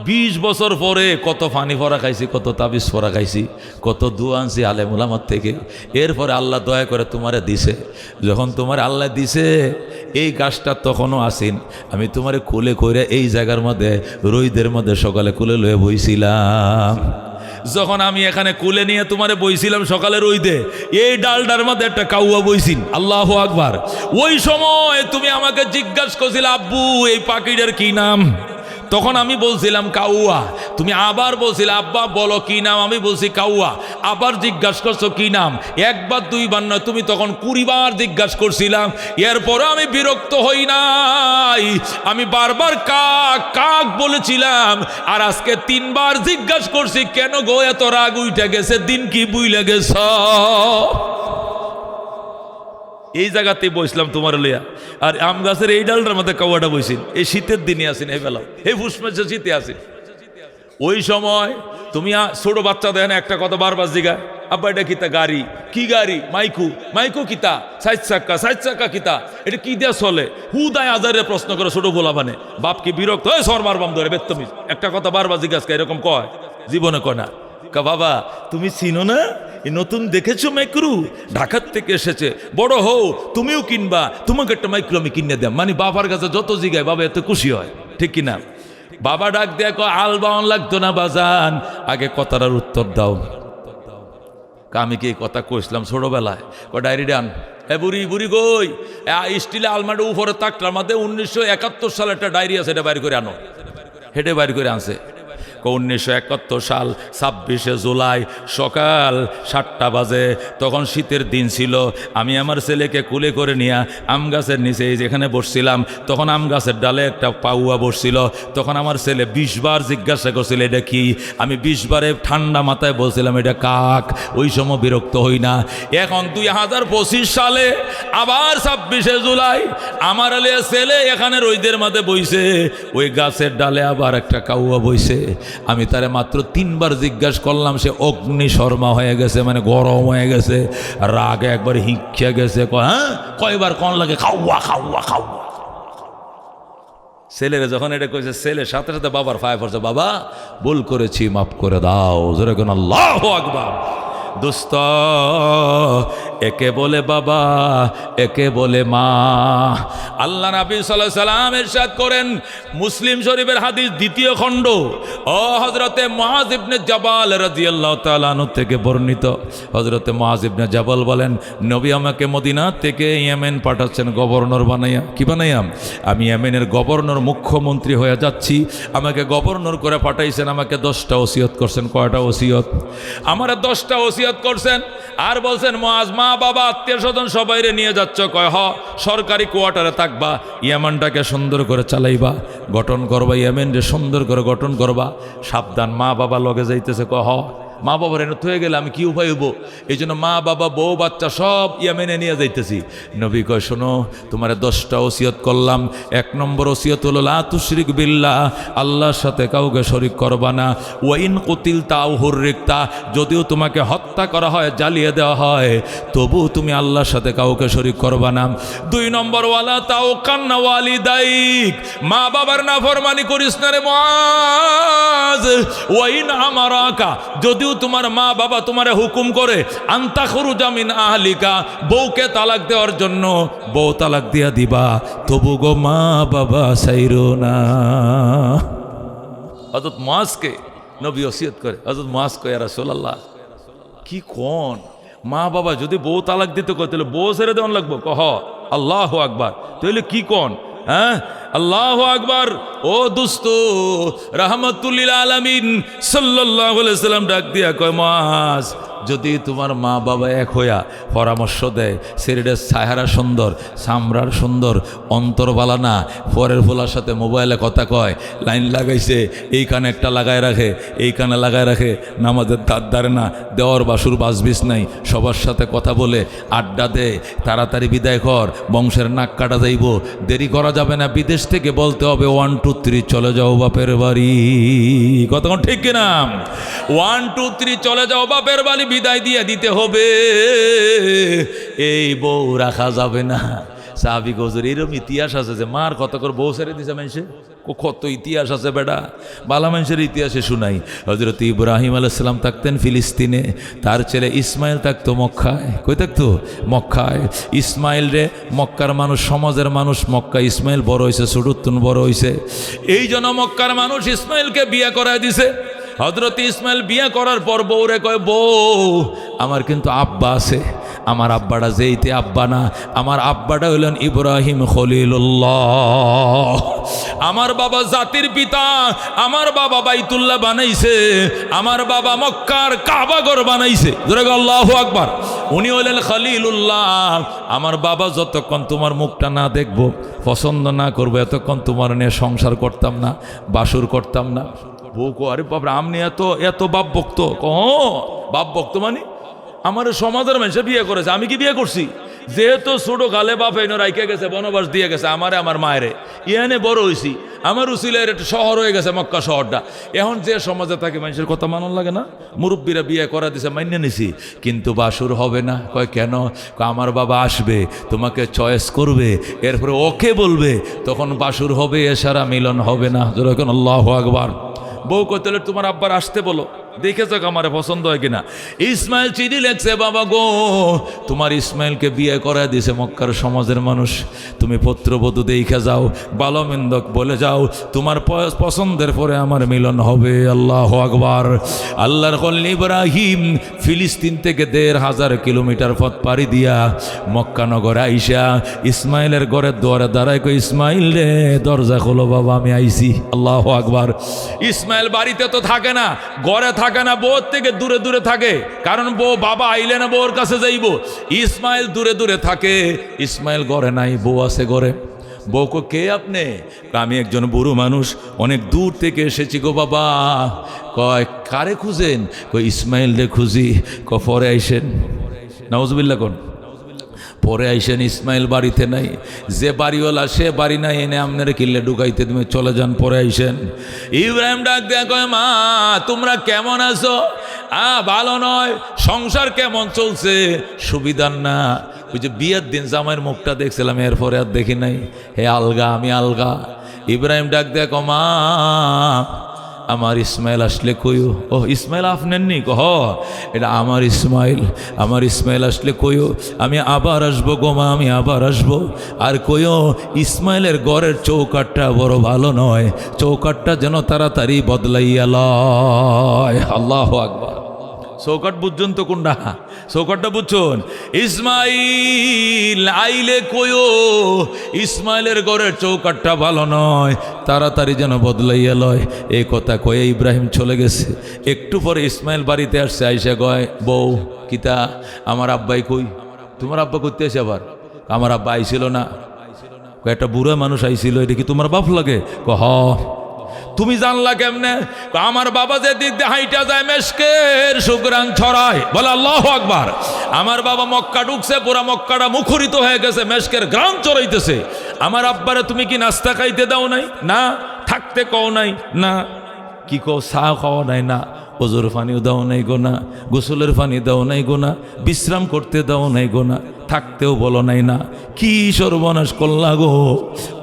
20 বছর পরে কত পানি ফরা খাইছি, কত তাবিজ ফরা খাইছি, কত দোয়া আনছি আলেম উলামার থেকে। এরপরে আল্লাহ দয়া করে তোমারে দিছে। যখন তোমার আল্লাহ দিছে, এই গাছটা তখনও আসিন, আমি তোমারে কোলে করে এই জায়গার মধ্যে রোদের মধ্যে সকালে কোলে লয়ে বইছিলাম। যখন আমি এখানে কুলে নিয়ে তোমারে বইছিলাম সকালে রইদে, এই ডালটার মধ্যে একটা কাউয়া বইছিন। আল্লাহু আকবার। ওই সময় তুমি আমাকে জিজ্ঞাসা করছিলে, আব্বু এই পাখিটার কি নাম? তখন আমি বলছিলাম কাউয়া। তুমি আবার বলছিলে, আব্বা বলো কি নাম? আমি বলছি কাউয়া। আবার জিজ্ঞাসা করছো কি নাম? 1 বার 2 বার নয়, তুমি তখন 20 বার জিজ্ঞাসা করছিলাম। এরপরে আমি বিরক্ত হই নাই, আমি বারবার কাক কাক বলেছিলাম। আর আজকে 3 বার জিজ্ঞাসা করছি, কেন গো এত রাগ উঠে গেছে? দিন কি বুইলে গেছ? এই জায়গাতেই বসলাম তোমার লইয়া, আর আম গাছের এই ডালটার মধ্যে কাউয়াটা বইছিল। এই শীতের দিনে আসেন, এই বেলা এই ফুসমেছে শীতে আসেন। ওই সময় তুমি ছোট বাচ্চা দেন, একটা কথা বারবার জিগা, আব্বা এটা কিতা? গাড়ি। কি গাড়ি? মাইকু। মাইকু কিতা? 60 চাক্কা। 60 চাক্কা কিতা? এটা কি দিয়া চলে? হুদায় আজারে প্রশ্ন করে ছোট বলা, মানে বাপ কি বিরক্ত হয়? সর মারবাম ধরে বেত্তমিজ, একটা কথা বারবার জিজ্ঞাসা, এরকম কয়? জীবনে কয় না। বাবা তুমি চিনো না, নতুন দেখেছো মাইক্রো, ঢাকার থেকে এসেছে, বড় হও তুমিও কিনবা, তোমাকে একটা মাইক্রো আমি কিনে দেব। মানে বাবার কাছে যত জিগায় বাবা এত খুশি হয়, ঠিক কিনা? বাবা ডাক দেখো, আলবাউন লাগতো না বাজান, আগে কথাটার উত্তর দাও। আমি কি এই কথা কইছিলাম ছোটবেলায়? ডায়েরি ডান। বুড়ি বুড়ি কই? স্টিলে আলমারির উপরে তাকটার মধ্যে 1971 সালে একটা ডায়েরি আছে, এটা বাইর করে আনো। হেঁটে বাইর করে আনছে। 1971 সাল 26শে জুলাই সকাল 7টা বাজে, তখন শীতের দিন ছিল। আমি আমার ছেলেকে কুলে করে নিয়ে আম গাছের নিচে যেখানে বসছিলাম, তখন আম গাছের ডালে একটা পাউয়া বসছিল। তখন আমার ছেলে 20 বার জিজ্ঞাসা করছিল এটা কি? আমি 20 বারে ঠান্ডা মাথায় বলছিলাম এটা কাক। ওই সময় বিরক্ত হই না। এখন 2025 সালে আবার 26শে জুলাই আমার ছেলে এখানে রোদের মাঝে বইছে, ওই গাছের ডালে আবার একটা কাউয়া বইছে। আমি তারে মাত্র 3 বার জিজ্ঞাসা করলাম, সে অগ্নি শর্মা হয়ে গেছে, মানে গরম হয়ে গেছে, রাগে একবার হিংসা গেছে। হ্যাঁ কয়বার কোন লাগে? খাওয়া খাওয়া খাওয়া। ছেলেরা যখন এটা কইছে, ছেলে সাথে সাথে বাবার পায়ে পড়ছে, বাবা ভুল করেছি, মাফ করে দাও। জোরে কোন আল্লাহু আকবার। দোস্ত, একে বলে বাবা, একে বলে মা। আল্লাহ নবী সাল্লাল্লাহু আলাইহি সাল্লাম ইরশাদ করেন, মুসলিম শরীফের হাদিস 2য় খণ্ড, ও হযরতে মুআয ইবনে জাবাল রাদিয়াল্লাহু তাআলা আনহু থেকে বর্ণিত। হযরতে মুআয ইবনে জাবাল বলেন, নবী আমাকে মদিনা থেকে ইয়েমেন পাঠাচ্ছেন গভর্নর বানাইয়া। কি বানাইয়া? আমি ইয়েমেনের গভর্নর, মুখ্যমন্ত্রী হয়ে যাচ্ছি। আমাকে গভর্নর করে পাঠাইছেন, আমাকে 10টা ওসিয়ত করছেন। কয়টা ওসিয়ত? আমার 10টা ওসিয়ত করছেন। আর বলছেন, মুআয, মা বাবা আত্মীয় স্বজন সবাইরে নিয়ে যাচ্ছ? কয় হ। সরকারি কোয়ার্টারে থাকবা, ইয়েমেনটাকে সুন্দর করে চালাইবা, গঠন করবা, ইয়েমেনরে সুন্দর করে গঠন করবা। সাবধান, মা বাবা লগে যাইতেছে। কয় হ। মা বাবার এনে থয়ে গেলে আমি কি উপায় হইব? এই জন্য মা বাবা বউ বাচ্চা সব ইয়েমেনে নিয়ে যাইতেছি। নবী কয়, শোনো, তোমার 10টা ওসিয়ত করলাম। 1 নম্বর ওসিয়ত হলো, লা তুশরিক বিল্লাহ, আল্লাহর সাথে কাউকে শরীক করবা না। ওয়াইন কুতিলতা আও হুররিকতা, যদিও তোমাকে হত্যা করা হয়, জ্বালিয়ে দেওয়া হয়, তবু তুমি আল্লাহর সাথে কাউকে শরীক করবা না। 2 নম্বর, ওয়ালা তাওকান্না ওয়ালিদাইক, মা বাবার নাফরমানি করিস না রে মুআয। ওয়াইন আমারাকা, যদিও তোমার মা বাবা তোমারে হুকুম করে, আনতা খুরুজা মিন আহলিকা, বউকে তালাক দেওয়ার জন্য, বউ তালাক দিয়া দিবা, তবু গো মা বাবা ছাইরো না। হযরত মুআযকে নবী ওসিয়ত করে। হযরত মুআয কয়, ইয়া রাসূলুল্লাহ, কি কোন? মা বাবা যদি বউ তালাক দিতে কয়, তাহলে বউ ছেড়ে দেওয়ান লাগবো? কহ আল্লাহু আকবার। তাহলে কি কোন? হ্যাঁ, আল্লাহু আকবার। ও দোস্ত, রাহমাতুল লিল আলামিন সাল্লাল্লাহু আলাইহি সাল্লাম ডাক দিয়া কয়, মুআয, যদি তোমার মা বাবা এক হইয়া পরামর্শ দেয়, শরীরের চেহারা সুন্দর, চামড়ার সুন্দর, অন্তর বালা না, পরের ফোলার সাথে মোবাইলে কথা কয়, লাইন লাগাইছে, এই কানে একটা লাগায় রাখে, এই কানে লাগায় রাখে, নামাজের দাঁত দাঁড়ে না, দেওয়ার বাসুর বাসবিস নাই, সবার সাথে কথা বলে, আড্ডা দে, তাড়াতাড়ি বিদায় কর, বংশের নাক কাটা যাইব, দেরি করা যাবে না, বিদেশ থেকে বলতে হবে 1 2 3 চলে যাও বাপের বাড়ি। কতক্ষণ ঠিক কিনা? 1 2 3 চলে যাও বাপের বাড়ি, বিদায় দিয়ে দিতে হবে। এই বউ রাখা যাবে না। সাহাবী হুজুর, এরকম ইতিহাস আছে যে মার কত করে বউ ছেড়ে দিছে মানুষে। কত ইতিহাস আছে বেটা, বালা মানুষের ইতিহাসে শুনাই। হযরত ইব্রাহিম আলাইহিস সালাম থাকতেন ফিলিস্তিনে, তার ছেলে ইসমাইল থাকতো মক্কায়। কই থাকতো? মক্কায়। ইসমাইল রে মক্কার মানুষ, সমাজের মানুষ, মক্কা ইসমাইল বড় হয়েছে, ছোটুত্তুন বড় হয়েছে, এই জন্য মক্কার মানুষ ইসমাইলকে বিয়ে করায় দিছে। হযরত ইসমাইল বিয়ে করার পর বউরে কয়, বউ, আমার কিন্তু আব্বা আছে, আমার আব্বাটা যেইতে আব্বা না, আমার আব্বাটা হইলেন ইব্রাহিম খলিলুল্লাহ, আমার বাবা জাতির পিতা, আমার বাবা বাইতুল্লাহ বানাইছে, আমার বাবা মক্কার কাবাঘর বানাইছে। জোরে আল্লাহু আকবার। উনি হইলেন খলিলুল্লাহ। আমার বাবা যতক্ষণ তোমার মুখটা না দেখবো, পছন্দ না করবো, এতক্ষণ তোমার নিয়ে সংসার করতাম না, বাসুর করতাম না। বউ কো, আরে বাবা, আপনি এত বাপ ভক্ত? বাপ ভক্ত মানে আমার সমাজের মানুষে বিয়ে করেছে, আমি কি বিয়ে করছি? যেহেতু ছোট গালে বাপ এনে রাইকে গেছে, বনবাস দিয়ে গেছে আমারে, আমার মায়েরে, ইহানে বড় হয়েছি, আমার উসিলের একটা শহর হয়ে গেছে মক্কা শহরটা। এখন যে সমাজে থাকে মানুষের কথা মানন লাগে না? মুরব্বীরা বিয়ে করা দিছে, মান্য নিছি, কিন্তু বাসুর হবে না। কয় কেন? আমার বাবা আসবে, তোমাকে চয়েস করবে, এরপরে ওকে বলবে, তখন বাসুর হবে, এছাড়া মিলন হবে না। যেরকম আল্লাহু আকবার। বউ কইতে, তোমার আব্বার আসতে বলো, দেখে যাক আমার পছন্দ হয় কিনা। ইসমাইল চিঠি লেখছে, বাবা গো, তোমার ইসমাইলকে বিয়ে করায় দিছে মক্কার সমাজের মানুষ, তুমি পুত্রবধূ দেখে যাও, ভালো মন্দ বলে যাও, তোমার পছন্দের পরে আমার মিলন হবে। আল্লাহু আকবার। আল্লাহর খলিল ইব্রাহিম ফিলিস্তিন থেকে ১,৫০০ কিলোমিটার পথ পাড়ি দিয়া মক্কা নগরে আইসা ইসমাইলের ঘরের দুয়ারে দাঁড়ায় কই, ইসমাইল রে, দরজা খোলো বাবা, আমি আইছি। আল্লাহু আকবার। ইসমাইল বাড়িতে তো থাকে না, ঘরে থাকে না, বউর থেকে দূরে দূরে থাকে, কারণ বউ বাবা আইলে না বউর কাছে যাইব। ইসমাইল দূরে দূরে থাকে, ইসমাইল ঘরে নাই, বউ আছে ঘরে। বউকে, কে আপনি? আমি একজন বুড়ো মানুষ, অনেক দূর থেকে এসেছি গো বাবা। কয়, কারে খুঁজেন? কই, ইসমাইল রে খুঁজি। পরে আইসেন। নাউজুবিল্লাহ কোন? পরে আইসেন, ইসমাইল বাড়িতে নাই, যে বাড়িওয়ালা সে বাড়ি নাই, এনে আপনার কিল্লে ঢুকাইতে তুমি চলে যান, পরে আইসেন। ইব্রাহিম ডাক দেয়া কয়, মা তোমরা কেমন আছো? ভালো নয়। সংসার কেমন চলছে? সুবিধার না। ওই যে বিয়ের দিন জামাইয়ের মুখটা দেখছিলাম, এরপরে আর দেখি নাই। হে আলগা, আমি আলগা। ইব্রাহিম ডাক দেখ মা আমার ইসমাইল আসলে কইও। ও ইসমাইল আপনার নি কহ এটা আমার ইসমাইল আসলে কইও আমি আবার আসবো গো মা, আমি আবার আসবো। আর কইও ইসমাইলের ঘরের চৌকাঠটা বড় ভালো নয়, চৌকাঠটা যেন তাড়াতাড়ি বদলাইয়া লয়। আল্লাহু আকবার। চৌকাঠ বুঝছেন তো কোনটা? চৌকাঠটা বুঝছেন? ইসমাইল আইলে কইও ইসমাইলের ঘরের চৌকাঠটা ভালো নয়, তাড়াতাড়ি যেন বদলাইয়া লয়। এই কথা কয়ে ইব্রাহিম চলে গেছে। একটু পরে ইসমাইল বাড়িতে আসছে, আইসা কয় বউ কিতা আমার আব্বাই কই? তোমার আব্বা করতে আসে আবার? আমার আব্বা আইছিল না। একটা বুড়া মানুষ আইছিল, এটা কি তোমার বাপ লাগে? কহ তুমি জানলা কেমনে? আমার বাবা যে দিক দিয়ে হাইটা যায় মেশকের সুগ্রাণ ছড়ায়। বলে আল্লাহু আকবার। আমার বাবা মক্কা ঢুকছে, পুরা মক্কাটা মুখরিত হয়ে গেছে, মেশকের গ্রাম চড়াইতেছে। আমার আব্বারে তুমি কি নাস্তা খাইতে দাও নাই? না। থাকতে কও নাই? না। কি কও চা খাওয়া নাই? না। ওজোর পানিও দাও নাই গো না, গোসলের পানি দাও নাই গো না, বিশ্রাম করতে দাও নাই গো না, থাকতেও বলো নাই না। কি সর্বনাশ করলা গো।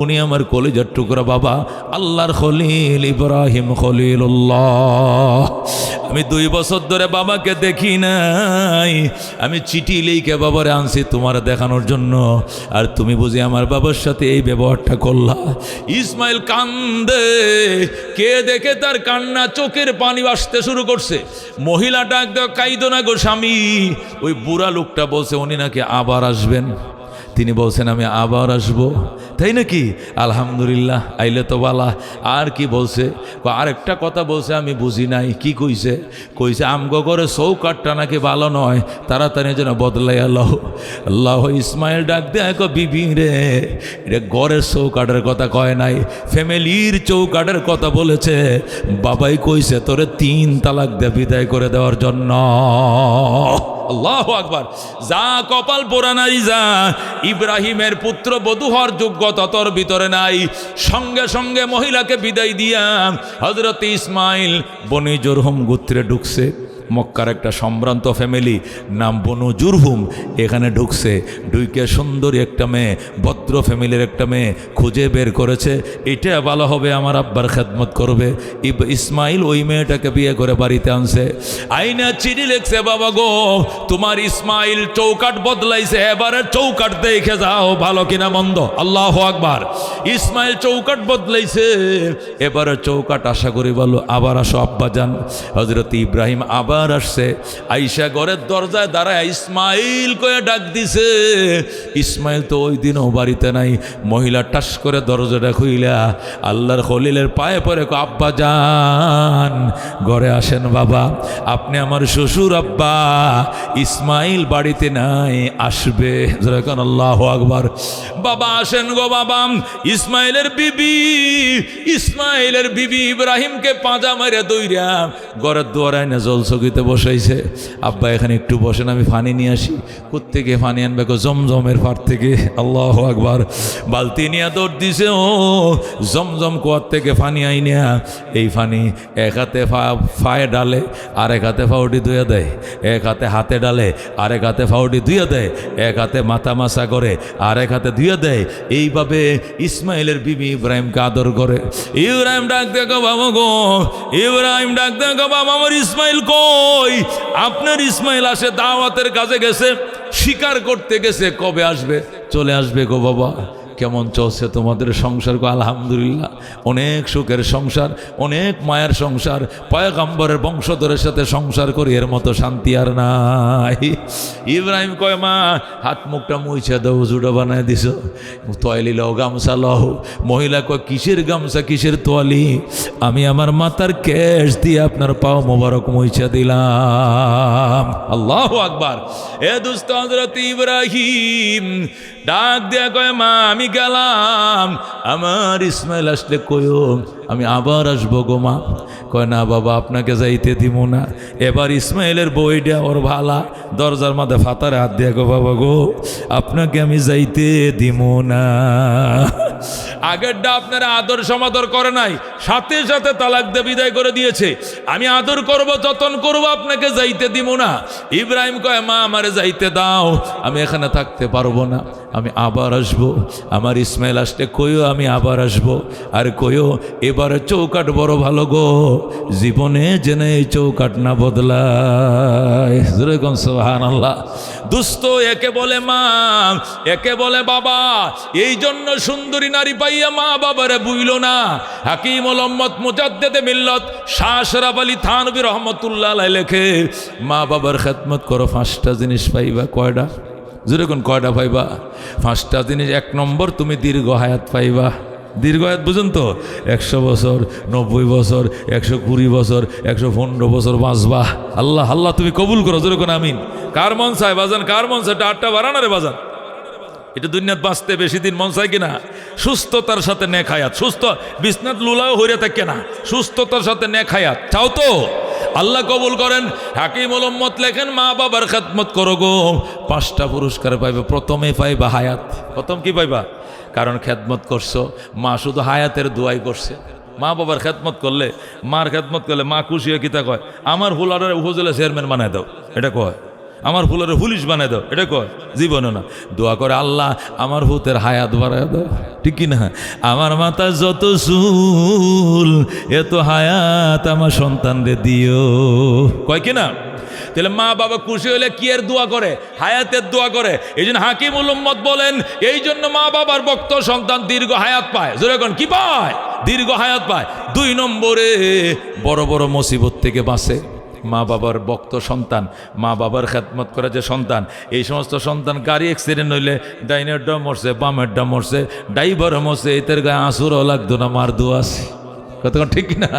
উনি আমার কলিজার টুকরা বাবা, আল্লাহর খলিল ইব্রাহিম খলিলুল্লাহ। আমি 2 বছর ধরে বাবাকে দেখি নাই, আমি চিঠি লিখে বাবারে আনছি তোমার দেখানোর জন্য, আর তুমি বুঝি আমার বাবার সাথে এই ব্যবহারটা করলা। ইসমাইল কান্দে, কে দেখে তার কান্না চোখের পানি আসতে শুরু করছে। মহিলাটা একদম কাইদো না গো স্বামী। ওই বুড়া লোকটা বলছে উনি নাকি আবার আসবেন। তিনি বলছেন আমি আবার আসবো। তাই নাকি? আলহামদুলিল্লাহ, আইলে তো বালা। আর কি বলছে? আরেকটা কথা বলছে আমি বুঝি নাই। কি কইছে? কইছে আমগো করে চৌকাঠটা নাকি ভালো নয়, তাড়াতাড়ি যেন বদলাই আল্লাহ। ইসমাইল ডাক দেয় বিবি রে, এটা ঘরের চৌকাঠের কথা কয় নাই, ফ্যামিলির চৌকাঠের কথা বলেছে। বাবাই কইছে তোরে 3 তালাক দিয়ে বিদায় করে দেওয়ার জন্য। আল্লাহু আকবার। যা কপাল পোড়া নাই যা, ইব্রাহিমের পুত্র বধূ হওয়ার যোগ্যতা তোর ভিতরে নাই। সঙ্গে সঙ্গে মহিলাকে বিদায় দিয়া হযরত ইসমাইল বনি জুরহুম গোত্রে ঢুকছে। মক্কার একটা সম্ভ্রান্ত ফ্যামিলি নাম বনু জুরহুম, এখানে ঢুকছে। ঢুকে সুন্দরী একটা মেয়ে, ভদ্র ফ্যামিলির একটা মেয়ে খুঁজে বের করেছে, এটা ভালো হবে, আমার আব্বার খেদমত করবে। ইসমাইল ওই মেয়েটাকে বিয়ে করে বাড়িতে আনছে। আইনা চিঠি লিখছে, বাবা গো তোমার ইসমাইল চৌকাঠ বদলাইছে, এবারে চৌকাঠ দেখে যাও ভালো কিনা মন্দ। আল্লাহু আকবার। ইসমাইল চৌকাঠ বদলাইছে, এবারে চৌকাঠ আশা করি ভালো। আবার আসো আব্বা যান। হযরত ইব্রাহিম আবার আসছে, আইসা ঘরের দরজায় দাঁড়ায় ইসমাইল কয়ে ডাক দিছে। ইসমাইল তো ওই দিনও বাড়িতে নাই। মহিলা টাস করে দরজাটা খুইলা আল্লাহর খলিলের পায়ে পড়ে আব্বা যান ঘরে আসেন বাবা, আপনি আমার শ্বশুর আব্বা, ইসমাইল বাড়িতে নাই, আসবে। যখন আল্লাহু আকবার। বাবা আসেন গো বাবা। ইসমাইলের বিবি ইব্রাহিমকে পাঁজা মেরে দইরা ঘরের দুয়ারায় না জল চকিতে বসাইছে। আব্বা এখানে একটু বসেন, আমি পানি নিয়ে আসি। কোত্থেকে পানি আনবে? জমজমের পার থেকে। আল্লাহু আকবার। বালতি নিয়ে দৌড় দিছে। ও জমজম কুয়ার থেকে পানি আইনিয়া এই পানি এক হাতে ফায়ে ডালে, আরেক হাতে ফাউটি ধুয়ে দেয়, এক হাতে হাতে ডালে, আরেক হাতে ফাউটি ধুয়ে দেয়, এক হাতে মাথা মাসা করে, আরেক হাতে ধুয়ে দেয়। এইভাবে ইসমাইলের বিবি ইব্রাহিমকে আদর করে। ইব্রাহিম ডাক দেখো বাবা গো, ইব্রাহিম ডাক দেখো বাবা আমার ইসমাইল কই? আপনার ইসমাইল আসে দাওয়াতের কাজে গেছে, শিকার করতে গেছে, কবে আসবে? চলে আসবে গো বাবা। কেমন চলছে তোমাদের সংসার? আলহামদুলিল্লাহ, অনেক সুখের সংসার, অনেক মায়ের সংসার, পয়গম্বরের বংশধরের সাথে সংসার করি, এর মতো শান্তি আর নাই। ইব্রাহিম কয় মা হাত মুখটা মুইছে দাও, জুড়ো বানায় দিছ, তোয়ালি লও, গামছা লও। মহিলা কয় কিসের গামছা, কিসের তোয়ালি? আমি আমার মাথার কেশ দিয়ে আপনার পাও মোবারক মুইছে দিলাম। আল্লাহু আকবার। এ দুস্থ হযরত ইব্রাহিম ডাক দিয়া কয় মা আমি গেলাম, আমার ইসমাইল আসলে কইও আমি আবার আসবো গো মা। কয় না বাবা আপনাকে যাইতে দিব না, এবার ইসমাইলের বইটা ওর ভালা। দরজার মধ্যে ফাতারে হাত দিয়া গো বাবা গো আপনাকে আমি যাইতে দিব না। আগেরটা আপনারা আদর সমাদর করে নাই, সাথে সাথে তালাক দিয়ে বিদায় করে দিয়েছে। আমি আদর করব, যতন করব, আপনাকে যাইতে দিব না। ইব্রাহিম কয়, মা আমারে যাইতে দাও, আমি এখানে থাকতে পারবো না, আমি আবার আসবো। আমার ইসমাইল আসলে কইও আমি আবার আসবো, আর কইও এবারে চৌকাট বড় ভালো গো, জীবনে জেনে এই চৌকাট না বদলায়। সুবহানাল্লাহ। দুস্থ একে বলে মা, একে বলে বাবা। এই জন্য সুন্দরী নারী পাইয়া মা বাবারে বুইল না। হাকিম উম্মত মুজাদ্দিদে মিল্লত শাহ আশরাফ আলী থানভী রহমতুল্লাহ আলাইহি লেখে, মা বাবার খেদমত করো, 5টা জিনিস পাইবা। কয়টা? যেরকম কয়টা পাইবা? 5টা জিনিস। 1 নম্বর, তুমি দীর্ঘ হায়াত পাইবা। দীর্ঘ হায়াত বুঝুন তো, 100 বছর, 90 বছর, 120 বছর, 115 বছর বাঁচবা। আল্লাহ আল্লাহ তুমি কবুল করো, যেরকম আমিন। কার মন চায় বাজান? কার মন চায়? 8টা বাড়ানো রে বাজান। এটা দুনিয়াত বাঁচতে বেশি দিন মন চায় কিনা? সুস্থতার সাথে নেক হায়াত। সুস্থ বিছনাত লুলাও হইরে থাকে না, সুস্থতার সাথে নেক হায়াত চাও তো আল্লাহ কবুল করেন। হাকিম উম্মত লেখেন, মা বাবার খেদমত করো গো, 5টা পুরস্কার পাইবে। প্রথমে পাইবা হায়াত। প্রথম কি পাইবা? কারণ খেদমত করছো, মা শুধু হায়াতের দোয়াই করছে। মা বাবার খেদমত করলে, মার খেদমত করলে মা খুশি হয়ে কিতা কয়, আমার ফুলারে উপজেলা চেয়ারম্যান বানায় দাও, এটা কয়। আমার ফুলের পুলিশ বানায় দাও, এটা কয়। জীবনে না, দোয়া করে, আল্লাহ আমার ভূতের হায়াত বাড়ায় দাও। ঠিক কি না? আমার মাথায় যত চুল, এত হায়াত আমার সন্তানরে দিও, কয় কি না? তাহলে মা বাবা খুশি হলে কি এর দোয়া করে? হায়াতের দোয়া করে। এই জন্য হাকিমুল উম্মত বলেন, এই জন্য মা বাবার ভক্ত সন্তান দীর্ঘ হায়াত পায়। যেরকম কি পায়? দীর্ঘ হায়াত পায়। 2 নম্বরে, বড় বড় মুসিবত থেকে বাঁচে। মা বাবার ভক্ত সন্তান, মা বাবার খেদমত করে যে সন্তান, এই সমস্ত সন্তান গাড়ি অ্যাক্সিডেন্ট হইলে ডাইনের ডা মরছে, বামের ডা মরছে, ড্রাইভার মরছে, এদের গায়ে আঁসুরও লাগতো না, মার দোয়া আছে। কতক্ষণ ঠিক কিনা?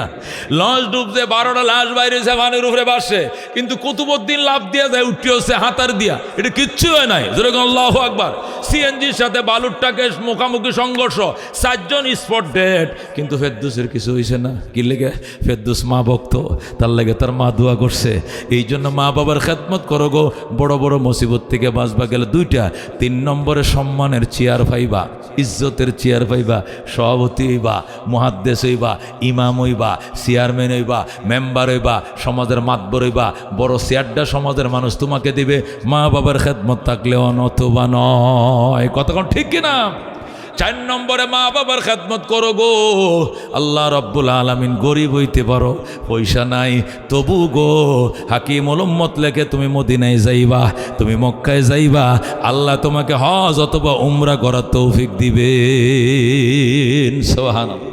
লঞ্চ ডুবছে, 12টা লাশ বাইরেছে, পানির উপরে বাসছে, কিন্তু কুতুবউদ্দিন লাভ দিয়ে যায়, উঠে হচ্ছে হাতার দিয়া, এটা কিচ্ছু হয় নাই। যেরকম আল্লাহু আকবার। সিএনজির সাথে বালুরটাকে মুখামুখি সংঘর্ষ, 4 জন স্পট ডেড, কিন্তু ফেরদৌসের কিছু হয়েছে না। কি লেগে? ফেরদৌস মা ভক্ত, তার লেগে তার মা দোয়া করছে। এই জন্য মা বাবার খেদমত করো গো, বড় বড় মুসিবত থেকে বাঁচবা গেলে 2টা। 3 নম্বরে, সম্মানের চেয়ার পাইবা, ইজ্জতের চেয়ার পাইবা। সভাপতি হইবা, মুহাদ্দিস হইবা, ইমাম হইবা, চেয়ারম্যান হইবা, মেম্বার হইবা, সমাজের মাতবর হইবা, বড় চেয়ারটা সমাজের মানুষ তোমাকে দিবে। মা বাবার খেদমত থাকলে অনথবা নয়। কতক্ষণ ঠিক কিনা? 4 নম্বরে, মা বাবার খেদমত করো গো। আল্লাহ রাব্বুল আলামিন গরিব হইতে পারো, পয়সা নাই, তবু গো হাকিমুল উম্মত লেখে, তুমি মদিনায় যাইবা, তুমি মক্কায় যাইবা, আল্লাহ তোমাকে হজ অথবা উমরা করার তৌফিক দিবেন। সুবহানাল্লাহ।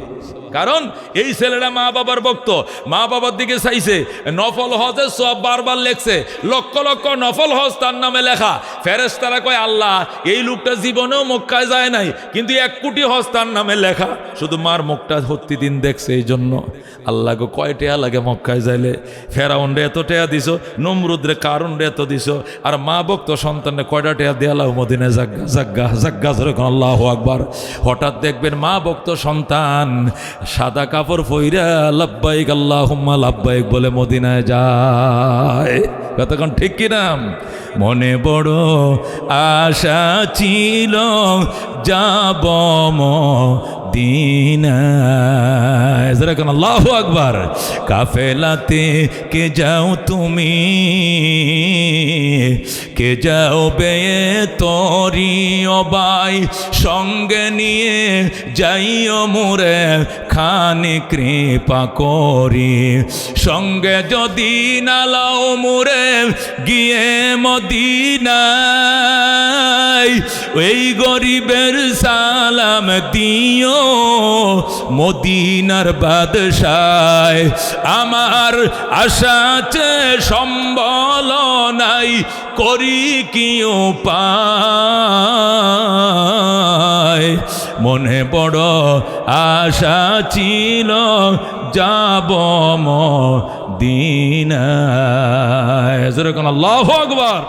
কারণ এই ছেলেরা মা বাবার ভক্ত, মা বাবার দিকে চাইছে। নফল হজের সব বারবার লেখছে, লক্ষ লক্ষ নফল হজ তার নামে লেখা। ফেরেশতারা কয়, আল্লাহ এই লোকটা জীবনেও মক্কায় যায় নাই, কিন্তু 1 কোটি হজ তার নামে লেখা। শুধু মার মুখটা প্রতিদিন দেখছে, এই জন্য আল্লাহ গো কয় টেয়া লাগে মক্কায় যাইলে? ফেরাউন রে এত টেয়া দিছো, নমরুদ রে কারণ রে এত দিছো, আর মা ভক্ত সন্তানে কয়টা টেয়া দেয়ালাও মদিনায় জাগ্গা জাগ্গা জাগ্গা। যেরকম আল্লাহু আকবার। হঠাৎ দেখবেন মা ভক্ত সন্তান সাদা কাপড় পইরা লাব্বাইক আল্লাহুম্মা লাব্বাইক বলে মদিনায় যায়। কতক্ষণ ঠিক কিনা? মনে বড় আশা ছিল যাব মদিনায়। যেরকম আল্লাহু আকবার। কাফেলাতে কে যাও তুমি, কে যাও বে তরি অবাই, সঙ্গে নিয়ে যাইও মোরে খানি কৃপা করি, সঙ্গে যদি নালাও মোরে গিয়ে মদিনায়, ওই গরিবের সালাম দিও মদিনার বাদশায়। আমার আশাতে সম্বল নাই, করি কি উপায়, মনে বড় আশা ছিল যাব মদিনায়। যেরকম আল্লাহু আকবার।